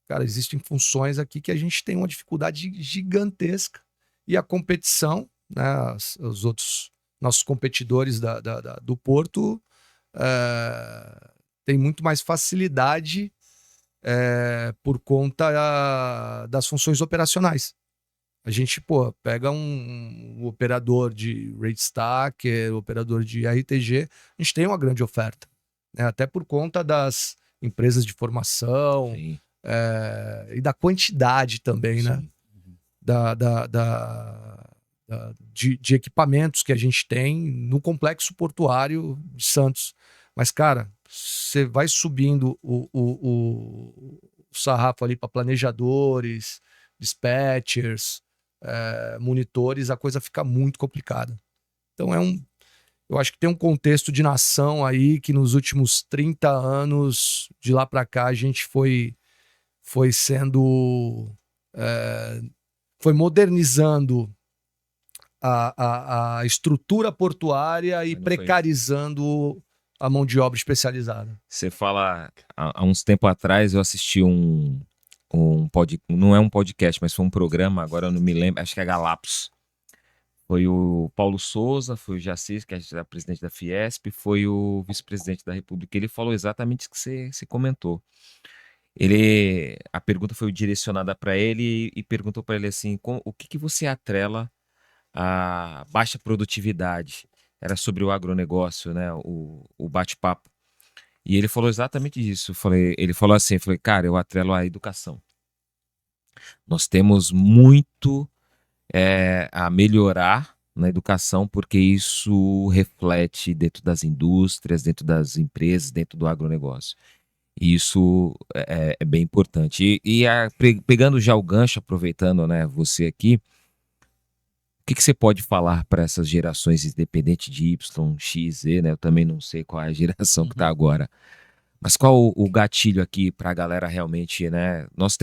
Cara, existem funções aqui que a gente tem uma dificuldade gigantesca, e a competição, né, os outros nossos competidores do Porto têm muito mais facilidade por conta das funções operacionais. A gente, pega um operador de rate stacker, operador de RTG, a gente tem uma grande oferta, né? Até por conta das empresas de formação e da quantidade também, né? De equipamentos que a gente tem no complexo portuário de Santos. Mas, cara, você vai subindo o sarrafo ali para planejadores, dispatchers, monitores, a coisa fica muito complicada. Então eu acho que tem um contexto de nação aí que nos últimos 30 anos, de lá para cá, a gente foi modernizando a estrutura portuária e precarizando a mão de obra especializada. Você fala, há uns tempos atrás eu assisti não é um podcast, mas foi um programa, agora eu não me lembro, acho que é Galápagos, Foi o Paulo Souza, foi o Jaci, que é presidente da Fiesp, foi o vice-presidente da República. Ele falou exatamente o que você comentou. A pergunta foi direcionada para ele e perguntou para ele assim, o que você atrela à baixa produtividade? Era sobre o agronegócio, né? O bate-papo. E ele falou exatamente isso. Ele falou assim, eu falei, cara, eu atrelo à educação. Nós temos muito a melhorar na educação, porque isso reflete dentro das indústrias, dentro das empresas, dentro do agronegócio. E isso é bem importante. Pegando já o gancho, aproveitando, né, você aqui, o que você pode falar para essas gerações, independente de Y, X, Z, né? Eu também não sei qual é a geração que está agora. Mas qual o gatilho aqui para a galera realmente, né? Nós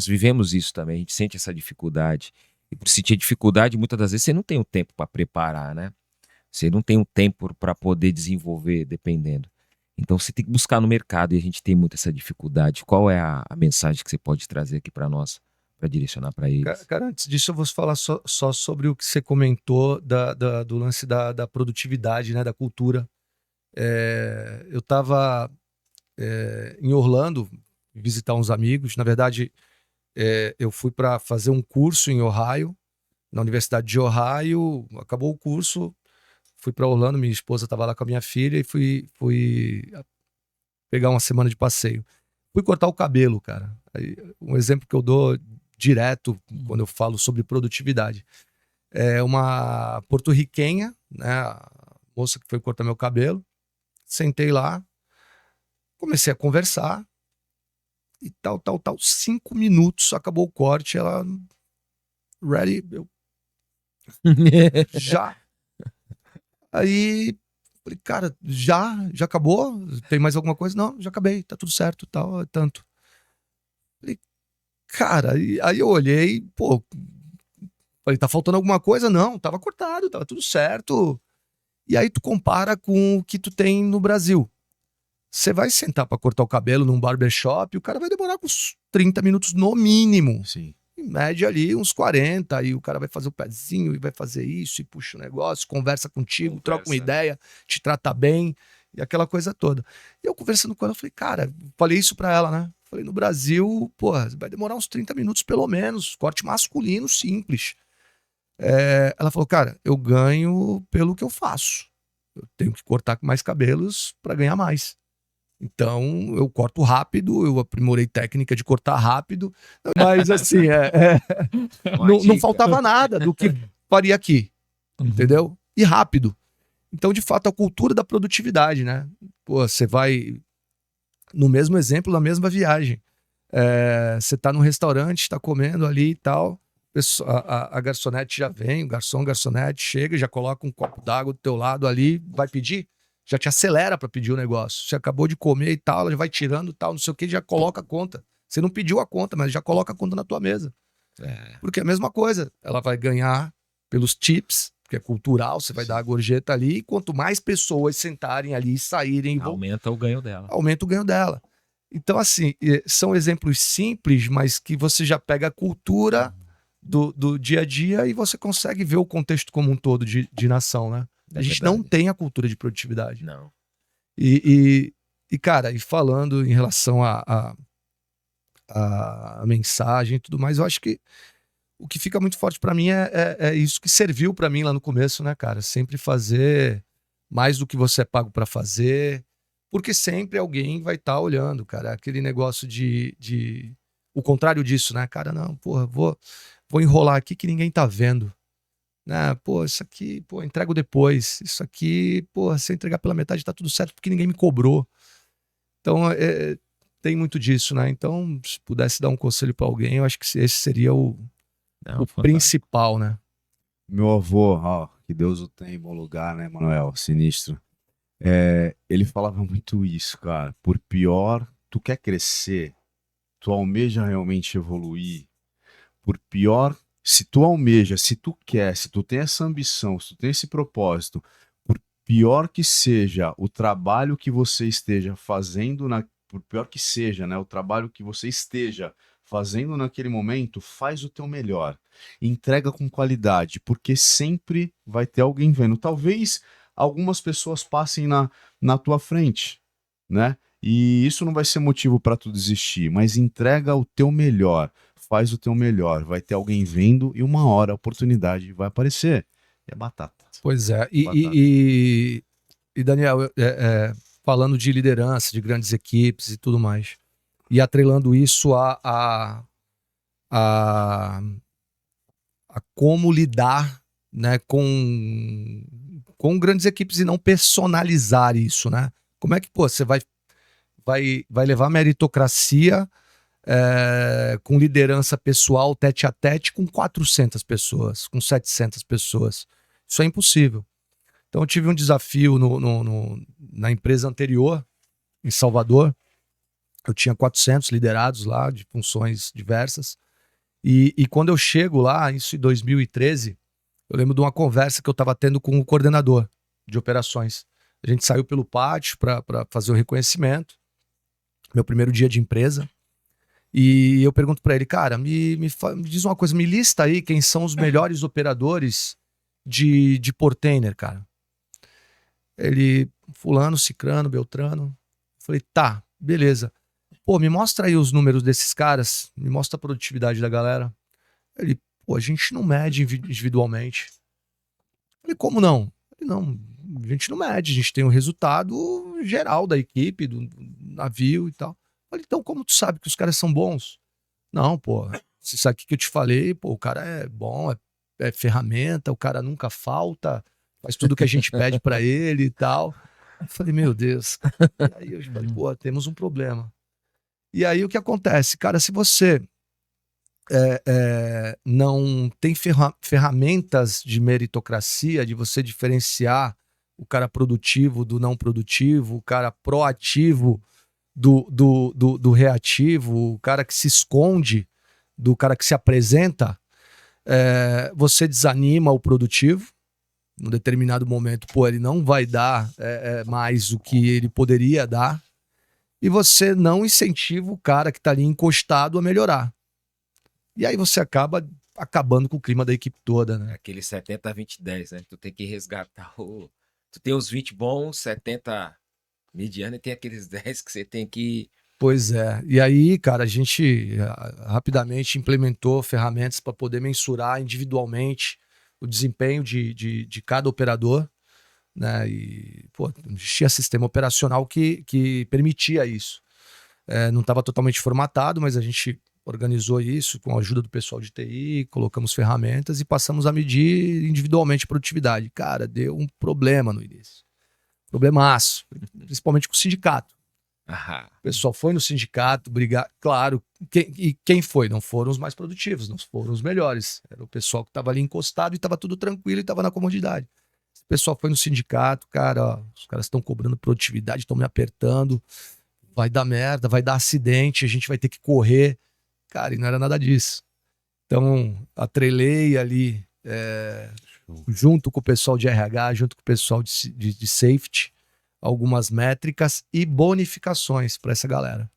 vivemos isso também, a gente sente essa dificuldade. E por sentir dificuldade, muitas das vezes você não tem o tempo para preparar, né? Você não tem o tempo para poder desenvolver, dependendo. Então você tem que buscar no mercado e a gente tem muito essa dificuldade. Qual é a mensagem que você pode trazer aqui para nós, para direcionar para eles? Cara, antes disso eu vou falar só sobre o que você comentou do lance da produtividade, né, da cultura. Eu estava em Orlando visitar uns amigos. Na verdade, eu fui para fazer um curso em Ohio, na Universidade de Ohio. Acabou o curso, fui para Orlando, minha esposa estava lá com a minha filha e fui pegar uma semana de passeio. Fui cortar o cabelo, cara. Um exemplo que eu dou direto quando eu falo sobre produtividade. É uma porto-riquenha, né, a moça que foi cortar meu cabelo. Sentei lá, comecei a conversar e tal. 5 minutos, acabou o corte, ela... Ready? Eu... Já. Aí, falei, cara, já acabou? Tem mais alguma coisa? Não, já acabei, tá tudo certo, tal, tanto. Falei, cara, aí eu olhei, pô, falei, tá faltando alguma coisa? Não, tava cortado, tava tudo certo. E aí tu compara com o que tu tem no Brasil. Você vai sentar pra cortar o cabelo num barbershop, o cara vai demorar uns 30 minutos no mínimo. Sim. Em média ali, uns 40, aí o cara vai fazer o pezinho e vai fazer isso, e puxa o negócio, conversa contigo, troca uma ideia, te trata bem, e aquela coisa toda. E eu conversando com ela, falei, cara, falei isso pra ela, né? Falei, no Brasil, porra, vai demorar uns 30 minutos pelo menos, corte masculino simples. Ela falou, cara, eu ganho pelo que eu faço. Eu tenho que cortar mais cabelos pra ganhar mais. Então, eu corto rápido, eu aprimorei técnica de cortar rápido, mas assim, não faltava nada do que faria aqui, entendeu? E rápido. Então, de fato, a cultura da produtividade, né? Pô, você vai, no mesmo exemplo, na mesma viagem. Você tá num restaurante, tá comendo ali e tal, a garçonete já vem, o garçonete chega, já coloca um copo d'água do teu lado ali, vai pedir? Já te acelera para pedir o negócio. Você acabou de comer e tal, ela já vai tirando tal, não sei o que, já coloca a conta. Você não pediu a conta, mas já coloca a conta na tua mesa. Porque é a mesma coisa. Ela vai ganhar pelos tips, que é cultural, você vai dar a gorjeta ali, e quanto mais pessoas sentarem ali e saírem... Aumenta o ganho dela. Aumenta o ganho dela. Então, assim, são exemplos simples, mas que você já pega a cultura do dia a dia e você consegue ver o contexto como um todo de nação, né? A gente não tem a cultura de produtividade. Não. E cara, e falando em relação a mensagem e tudo mais, eu acho que o que fica muito forte pra mim é isso que serviu pra mim lá no começo, né, cara? Sempre fazer mais do que você é pago pra fazer, porque sempre alguém vai estar olhando, cara. Aquele negócio de... O contrário disso, né? Cara, não, porra, vou enrolar aqui que ninguém tá vendo. Pô, isso aqui, pô, entrego depois. Isso aqui, pô, se eu entregar pela metade tá tudo certo porque ninguém me cobrou. Então, tem muito disso, né? Então, se pudesse dar um conselho pra alguém, eu acho que esse seria o principal, né? Meu avô, ó, que Deus o tenha em bom lugar, né, Manuel? Sinistro. Ele falava muito isso, cara. Por pior, tu quer crescer, tu almeja realmente evoluir. Por pior, se tu almeja, se tu quer, se tu tem essa ambição, se tu tem esse propósito, por pior que seja o trabalho que você esteja fazendo, por pior que seja, né, o trabalho que você esteja fazendo naquele momento, faz o teu melhor. Entrega com qualidade, porque sempre vai ter alguém vendo. Talvez algumas pessoas passem na tua frente, né? E isso não vai ser motivo para tu desistir, mas entrega o teu melhor, faz o teu melhor. Vai ter alguém vendo e uma hora a oportunidade vai aparecer. É batata. Pois é. Batata. E Daniel, falando de liderança, de grandes equipes e tudo mais, e atrelando isso a como lidar, né, com grandes equipes e não personalizar isso, né? Como é que, pô, você vai levar meritocracia com liderança pessoal, tete a tete, com 400 pessoas, com 700 pessoas? Isso é impossível. Então eu tive um desafio na empresa anterior, em Salvador. Eu tinha 400 liderados lá, de funções diversas. E quando eu chego lá, isso em 2013, eu lembro de uma conversa que eu estava tendo com o coordenador de operações. A gente saiu pelo pátio para fazer o reconhecimento, meu primeiro dia de empresa. E eu pergunto para ele, cara, me diz uma coisa, me lista aí quem são os melhores operadores de Portainer, cara. Ele, fulano, cicrano, beltrano. Eu falei, tá, beleza. Pô, me mostra aí os números desses caras, me mostra a produtividade da galera. Ele, pô, a gente não mede individualmente. Eu falei, como não? Ele, não, a gente não mede, a gente tem o resultado geral da equipe, do navio e tal. Eu falei, então como tu sabe que os caras são bons? Não, pô, isso aqui que eu te falei, pô, o cara é bom, é ferramenta, o cara nunca falta, faz tudo que a gente pede pra ele e tal. Eu falei, meu Deus. E aí eu falei, pô, temos um problema. E aí o que acontece? Cara, se você não tem ferramentas de meritocracia, de você diferenciar o cara produtivo do não produtivo, o cara proativo do reativo, o cara que se esconde do cara que se apresenta, você desanima o produtivo. Num determinado momento, pô, ele não vai dar mais o que ele poderia dar. E você não incentiva o cara que está ali encostado a melhorar. E aí você acaba acabando com o clima da equipe toda, né? Aquele 70-20-10, né? Tu tem que resgatar o... Tu tem os 20 bons, 70 mediano e tem aqueles 10 que você tem que... Pois é. E aí, cara, a gente rapidamente implementou ferramentas para poder mensurar individualmente o desempenho de cada operador, né? E, pô, existia sistema operacional que permitia isso. Não estava totalmente formatado, mas a gente organizou isso com a ajuda do pessoal de TI, colocamos ferramentas e passamos a medir individualmente a produtividade. Cara, deu um problema no início. Problemaço, principalmente com o sindicato. O pessoal foi no sindicato brigar, claro, quem foi? Não foram os mais produtivos, não foram os melhores. Era o pessoal que estava ali encostado e estava tudo tranquilo e estava na comodidade. O pessoal foi no sindicato, cara, ó, os caras estão cobrando produtividade, estão me apertando, vai dar merda, vai dar acidente, a gente vai ter que correr. Cara, e não era nada disso. Então, atrelei ali, junto com o pessoal de RH, junto com o pessoal de safety, algumas métricas e bonificações para essa galera.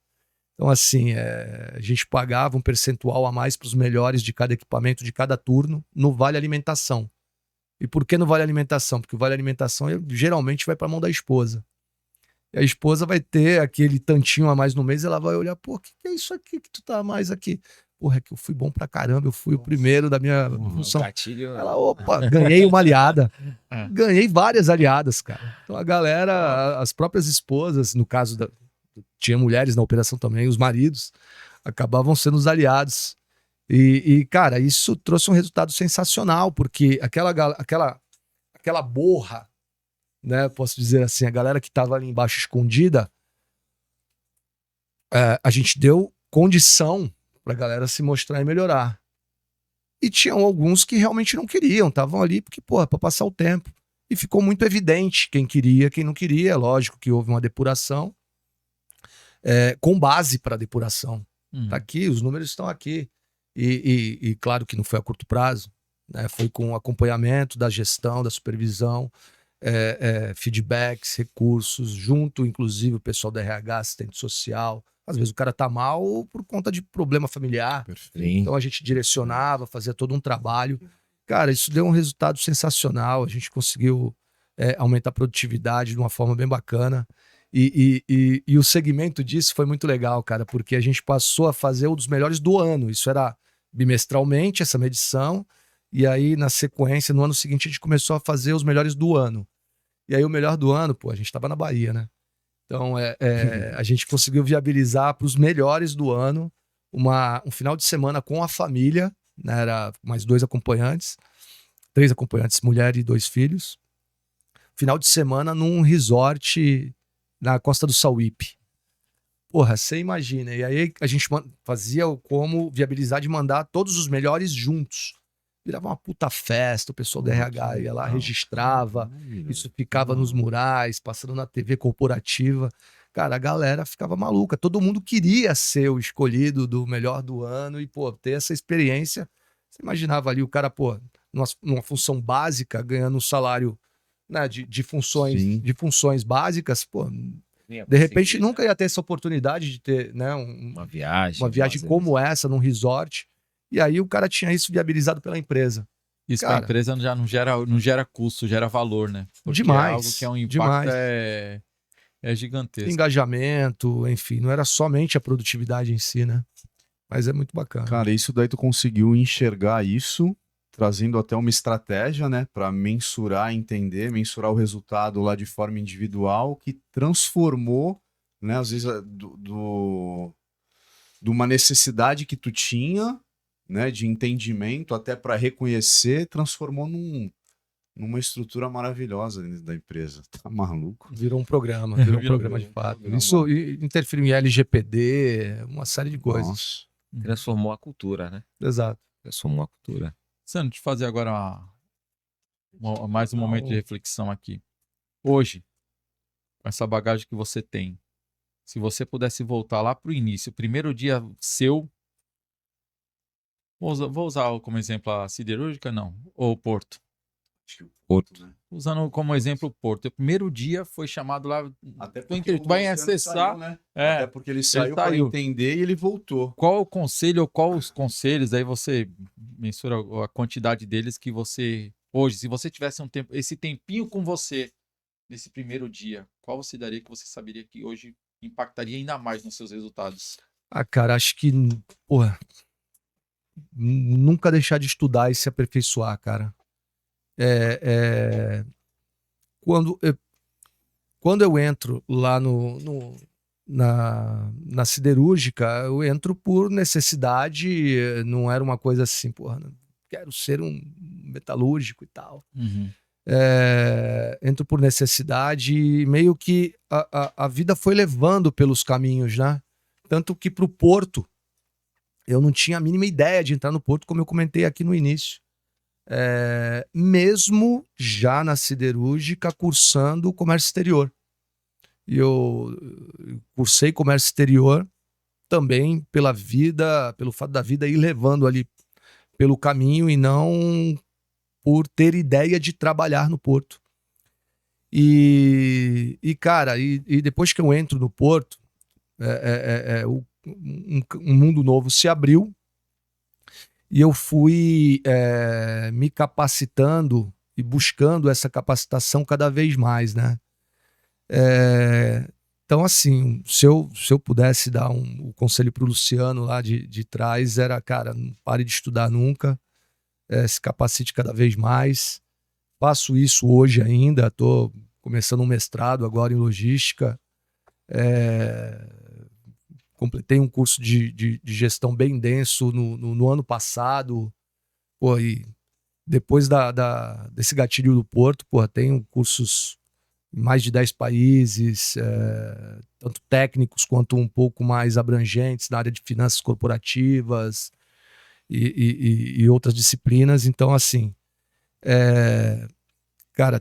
Então, assim, a gente pagava um percentual a mais para os melhores de cada equipamento, de cada turno, no Vale Alimentação. E por que no Vale Alimentação? Porque o Vale Alimentação geralmente vai para a mão da esposa. E a esposa vai ter aquele tantinho a mais no mês, ela vai olhar, pô, o que é isso aqui que tu tá a mais aqui? Porra, é que eu fui bom pra caramba, eu fui o primeiro da minha função. Gatilho... Ela, opa, ganhei uma aliada. Ganhei várias aliadas, cara. Então a galera, as próprias esposas, no caso, tinha mulheres na operação também, os maridos, acabavam sendo os aliados. E cara, isso trouxe um resultado sensacional, porque aquela borra, né, posso dizer assim, a galera que estava ali embaixo escondida, a gente deu condição para a galera se mostrar e melhorar. E tinham alguns que realmente não queriam, estavam ali porque, pô, para passar o tempo. E ficou muito evidente quem queria, quem não queria. Lógico que houve uma depuração com base para depuração. Tá aqui, os números estão aqui. E claro que não foi a curto prazo, né? Foi com acompanhamento da gestão, da supervisão, feedbacks, recursos, junto, inclusive, o pessoal da RH, assistente social, Às vezes o cara tá mal por conta de problema familiar. Sim. Então a gente direcionava, fazia todo um trabalho. Cara, isso deu um resultado sensacional. A gente conseguiu aumentar a produtividade de uma forma bem bacana. E o segmento disso foi muito legal, cara, porque a gente passou a fazer um dos melhores do ano. Isso era bimestralmente, essa medição. E aí, na sequência, no ano seguinte, a gente começou a fazer os melhores do ano. E aí, o melhor do ano, pô, a gente tava na Bahia, né? Então, a gente conseguiu viabilizar para os melhores do ano um final de semana com a família, né? Era mais 3 acompanhantes, mulher e 2 filhos. Final de semana num resort na Costa do Sauípe. Porra, você imagina. E aí a gente fazia como viabilizar de mandar todos os melhores juntos. Virava uma puta festa, o pessoal do RH ia lá, registrava, isso ficava nos murais, passando na TV corporativa. Cara, a galera ficava maluca. Todo mundo queria ser o escolhido do melhor do ano e, pô, ter essa experiência. Você imaginava ali o cara, pô, numa função básica, ganhando um salário, né, de funções básicas, pô, de repente nunca ia ter essa oportunidade de ter, né, uma viagem como essa num resort. E aí o cara tinha isso viabilizado pela empresa. Isso para a empresa já não gera custo, gera valor, né? Porque demais. É algo que é um impacto é gigantesco. Engajamento, enfim, não era somente a produtividade em si, né? Mas é muito bacana. Cara, isso daí tu conseguiu enxergar isso, trazendo até uma estratégia, né, para mensurar o resultado lá de forma individual, que transformou, né, às vezes de uma necessidade que tu tinha, né, de entendimento até para reconhecer, transformou numa estrutura maravilhosa dentro da empresa. Tá maluco? Virou um programa de fato. Isso interferiu em LGPD, uma série de coisas. Nossa. Transformou a cultura, né? Exato. Transformou a cultura. Sandro, deixa eu fazer agora mais um momento de reflexão aqui. Hoje, com essa bagagem que você tem, se você pudesse voltar lá para o início, o primeiro dia seu, vou usar como exemplo a siderúrgica, não, ou o Porto. Porto, né? Usando como exemplo o Porto. O primeiro dia foi chamado lá. Até porque tu vai acessar. Saiu, né? Até porque ele saiu para entender e ele voltou. Qual o conselho ou qual os conselhos? Aí você mensura a quantidade deles que você. Hoje, se você tivesse esse tempinho com você nesse primeiro dia, qual você daria que você saberia que hoje impactaria ainda mais nos seus resultados? Ah, cara, acho que, porra, nunca deixar de estudar e se aperfeiçoar, cara. Quando eu entro lá na siderúrgica, eu entro por necessidade, não era uma coisa assim, porra, quero ser um metalúrgico e tal. Uhum. Entro por necessidade e meio que a vida foi levando pelos caminhos, né? Tanto que pro Porto, eu não tinha a mínima ideia de entrar no Porto, como eu comentei aqui no início. Mesmo já na siderúrgica, cursando comércio exterior. E eu cursei comércio exterior também pelo fato da vida ir levando ali pelo caminho e não por ter ideia de trabalhar no Porto. E cara, depois que eu entro no Porto, um mundo novo se abriu. E eu fui me capacitando e buscando essa capacitação cada vez mais, né? Então, assim, se eu pudesse dar o conselho para o Luciano lá de trás, era, cara, não pare de estudar nunca, se capacite cada vez mais. Faço isso hoje ainda, estou começando um mestrado agora em logística. Completei um curso de gestão bem denso no ano passado. Pô, e depois desse gatilho do Porto, pô, tenho cursos em mais de 10 países, tanto técnicos quanto um pouco mais abrangentes na área de finanças corporativas e outras disciplinas. Então, assim, cara,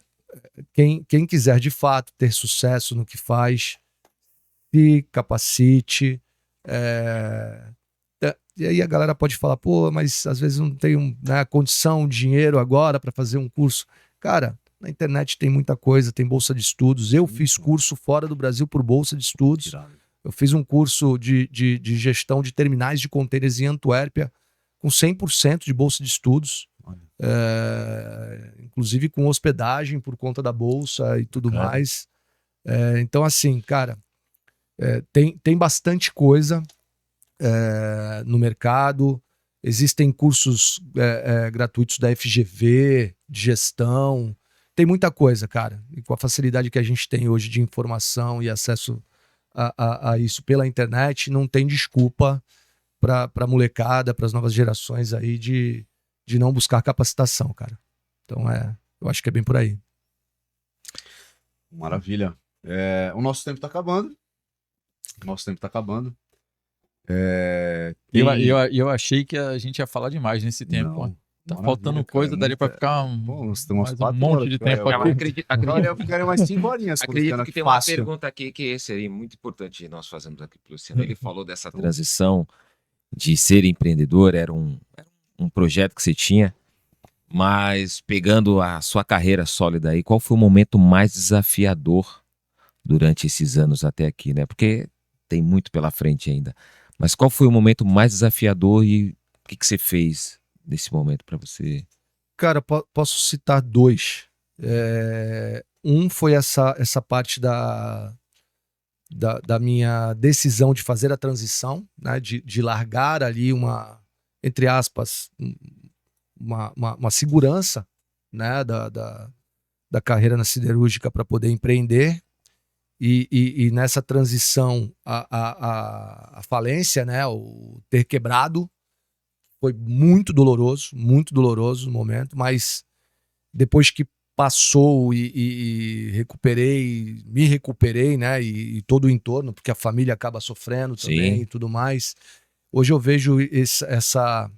quem quiser de fato ter sucesso no que faz, se capacite. E aí a galera pode falar, pô, mas às vezes não tenho, né, condição, dinheiro agora para fazer um curso. Cara, na internet tem muita coisa, tem bolsa de estudos. Eu fiz curso fora do Brasil por bolsa de estudos. Eu fiz um curso de gestão de terminais de contêineres em Antuérpia com 100% de bolsa de estudos, inclusive com hospedagem por conta da bolsa e tudo mais. Então, assim, cara, tem bastante coisa no mercado. Existem cursos gratuitos da FGV, de gestão. Tem muita coisa, cara. E com a facilidade que a gente tem hoje de informação e acesso a isso pela internet, não tem desculpa para a molecada, para as novas gerações aí de não buscar capacitação, cara. Então, eu acho que é bem por aí. Maravilha. O nosso tempo tá acabando. Eu achei que a gente ia falar demais nesse tempo. Não, Tá maravilha, falando coisa, daria pra ficar nós temos mais um monte de tempo aqui. Eu ficaria mais 5 horinhas. Acredito que tem uma pergunta aqui que seria muito importante nós fazermos aqui pro Luciano. Ele falou dessa transição de ser empreendedor, era um projeto que você tinha, mas pegando a sua carreira sólida aí, qual foi o momento mais desafiador durante esses anos até aqui, né? Porque tem muito pela frente ainda. Mas qual foi o momento mais desafiador e o que você fez nesse momento para você? Cara, posso citar 2. Um foi essa parte da minha decisão de fazer a transição, né? De largar ali entre aspas, uma segurança, né? Da carreira na siderúrgica para poder empreender. E nessa transição, a falência, né? O ter quebrado, foi muito doloroso o momento, mas depois que passou e me recuperei, né? E todo o entorno, porque a família acaba sofrendo também e tudo mais. Hoje eu vejo essa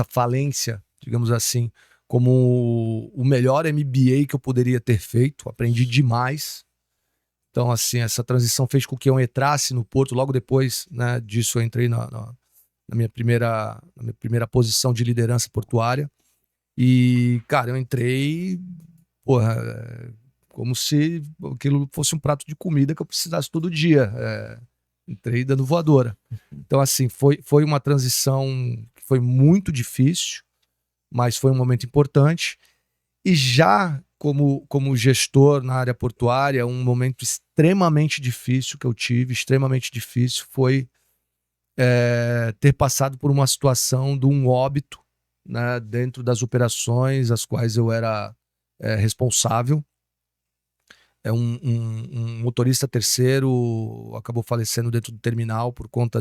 falência, digamos assim, como o melhor MBA que eu poderia ter feito. Aprendi demais. Então, assim, essa transição fez com que eu entrasse no Porto. Logo depois, né, disso eu entrei na minha primeira posição de liderança portuária. E, cara, eu entrei, como se aquilo fosse um prato de comida que eu precisasse todo dia. Entrei dando voadora. Então, assim, foi uma transição que foi muito difícil, mas foi um momento importante. E já como gestor na área portuária, um momento extremamente difícil que eu tive, foi ter passado por uma situação de um óbito, né, dentro das operações as quais eu era responsável. Um motorista terceiro acabou falecendo dentro do terminal por conta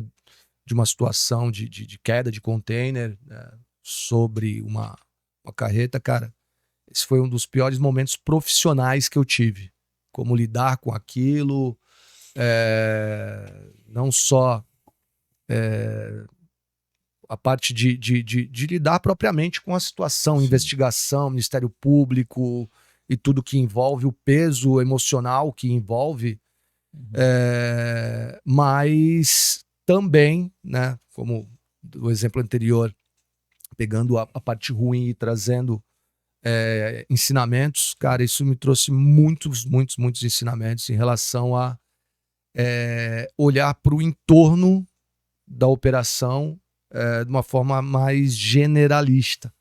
de uma situação de queda de container, né, sobre uma carreta. Cara, esse foi um dos piores momentos profissionais que eu tive. Como lidar com aquilo, não só a parte de lidar propriamente com a situação, investigação, Ministério Público e tudo que envolve, o peso emocional que envolve, mas também, né, como o exemplo anterior, pegando a parte ruim e trazendo ensinamentos, cara, isso me trouxe muitos ensinamentos em relação a olhar para o entorno da operação de uma forma mais generalista.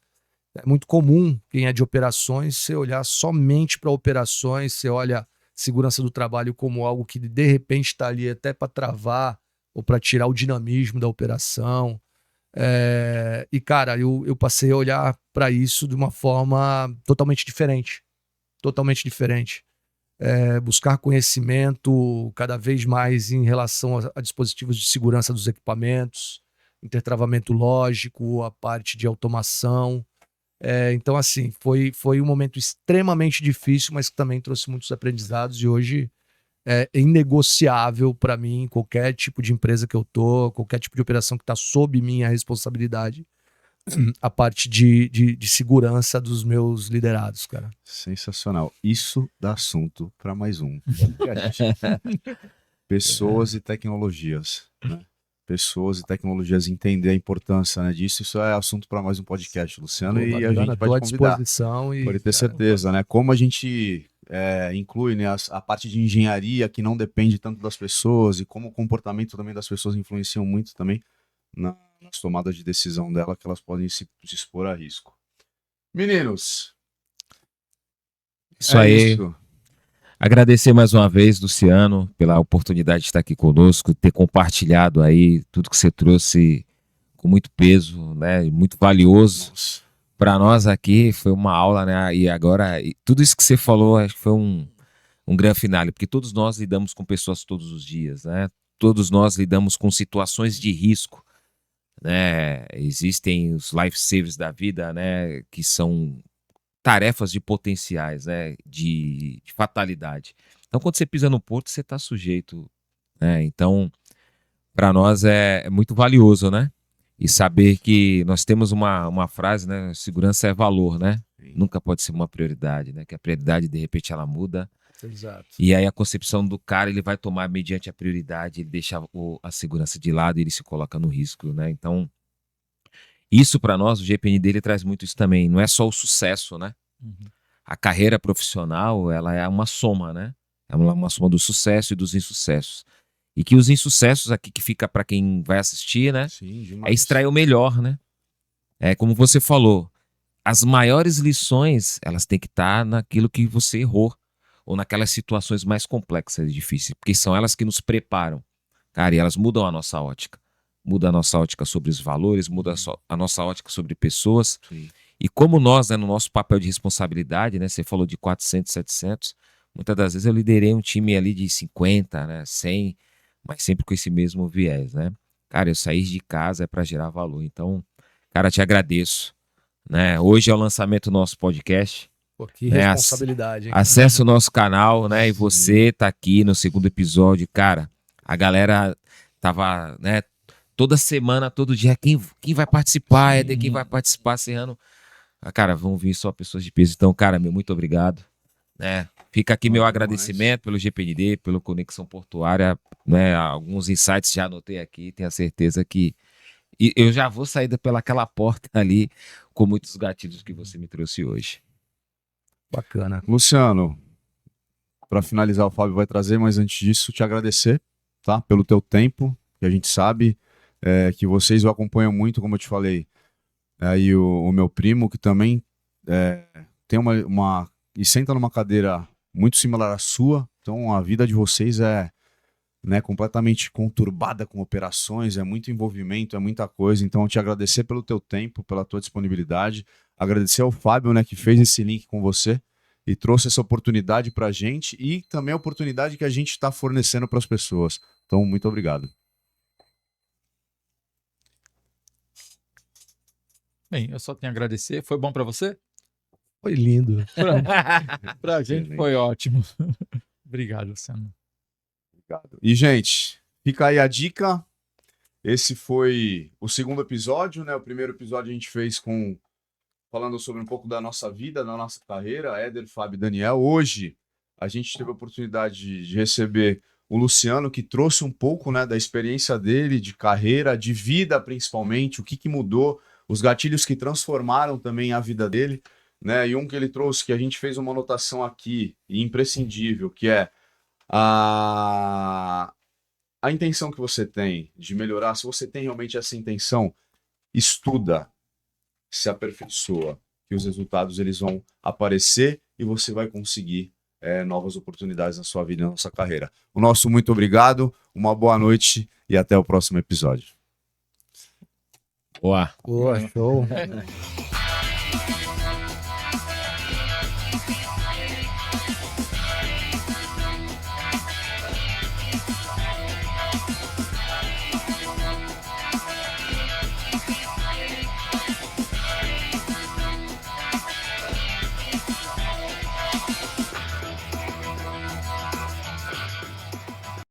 É muito comum, quem é de operações, você olhar somente para operações, você olha segurança do trabalho como algo que de repente está ali até para travar ou para tirar o dinamismo da operação. E, cara, eu passei a olhar para isso de uma forma totalmente diferente. Buscar conhecimento cada vez mais em relação a dispositivos de segurança dos equipamentos, intertravamento lógico, a parte de automação. Então, assim, foi um momento extremamente difícil, mas que também trouxe muitos aprendizados, e hoje é inegociável para mim, qualquer tipo de empresa que eu tô, qualquer tipo de operação que está sob minha responsabilidade, a parte de segurança dos meus liderados, cara. Sensacional. Isso dá assunto para mais um. Pessoas e tecnologias, né? Pessoas e tecnologias, entender a importância, né, disso. Isso é assunto para mais um podcast, Luciano, e a gente vai te convidar. E, pode ter certeza, né? Como a gente inclui, né, a parte de engenharia que não depende tanto das pessoas e como o comportamento também das pessoas influenciam muito também nas tomadas de decisão dela, que elas podem se expor a risco. Meninos, Isso aí. Agradecer mais uma vez, Luciano, pela oportunidade de estar aqui conosco, ter compartilhado aí tudo que você trouxe com muito peso, né? Muito valioso. Para nós aqui foi uma aula, né? E agora, tudo isso que você falou, acho que foi um grande finale, porque todos nós lidamos com pessoas todos os dias, né? Todos nós lidamos com situações de risco, né? Existem os lifesavers da vida, né? Que são tarefas de potenciais, né? De fatalidade. Então, quando você pisa no porto, você está sujeito, né? Então, para nós é muito valioso, né? E saber que nós temos uma frase, né? Segurança é valor, né? Sim. Nunca pode ser uma prioridade, né? Que a prioridade, de repente, ela muda. Exato. E aí a concepção do cara, ele vai tomar mediante a prioridade, ele deixa a segurança de lado e ele se coloca no risco, né? Então, isso para nós, o GPND, ele traz muito isso também. Não é só o sucesso, né? A carreira profissional, ela é uma soma, né? É uma soma do sucesso e dos insucessos. E que os insucessos aqui que fica para quem vai assistir, né? Sim, É demais. extrair o melhor, né? É como você falou, as maiores lições, elas têm que estar naquilo que você errou, ou naquelas situações mais complexas e difíceis, porque são elas que nos preparam, cara, e elas mudam a nossa ótica. Muda a nossa ótica sobre os valores, muda a nossa ótica sobre pessoas. Sim. E como nós, né, no nosso papel de responsabilidade, né, você falou de 400, 700, muitas das vezes eu liderei um time ali de 50, né, 100, mas sempre com esse mesmo viés, né? Cara, eu sair de casa é para gerar valor. Então, cara, te agradeço, né? Hoje é o lançamento do nosso podcast. Pô, que Né, responsabilidade, hein? Acesse o nosso canal, né? E você tá aqui no segundo episódio, cara. A galera tava, né? Toda semana, todo dia, quem vai participar? É de quem vai participar, Serrano. Cara, vão vir só pessoas de peso. Então, cara, meu muito obrigado, né? Fica aqui meu agradecimento pelo GPND, pelo Conexão Portuária, né? Alguns insights já anotei aqui, tenho a certeza que e eu já vou sair pelaquela porta ali com muitos gatilhos que você me trouxe hoje. Bacana. Luciano, para finalizar, o Fábio vai trazer, mas antes disso, te agradecer, tá? Pelo teu tempo, que a gente sabe que vocês o acompanham muito, como eu te falei. Aí o meu primo, que também tem e senta numa cadeira muito similar à sua, então a vida de vocês é, né, completamente conturbada com operações, é muito envolvimento, é muita coisa. Então, eu te agradecer pelo teu tempo, pela tua disponibilidade, agradecer ao Fábio, né, que fez esse link com você e trouxe essa oportunidade para a gente e também a oportunidade que a gente está fornecendo para as pessoas. Então, muito obrigado. Bem, eu só tenho a agradecer. Foi bom para você? Foi lindo. Pra gente foi ótimo. Obrigado, Luciano. Obrigado. E, gente, fica aí a dica. Esse foi o segundo episódio, né? O primeiro episódio a gente fez falando sobre um pouco da nossa vida, da nossa carreira, Éder, Fábio e Daniel. Hoje a gente teve a oportunidade de receber o Luciano, que trouxe um pouco, né, da experiência dele, de carreira, de vida principalmente, o que mudou, os gatilhos que transformaram também a vida dele, né? E um que ele trouxe, que a gente fez uma anotação aqui, imprescindível, que é a intenção que você tem de melhorar. Se você tem realmente essa intenção, estuda, se aperfeiçoa, que os resultados eles vão aparecer e você vai conseguir novas oportunidades na sua vida e na nossa carreira. O nosso muito obrigado, uma boa noite e até o próximo episódio. Boa. Boa, show.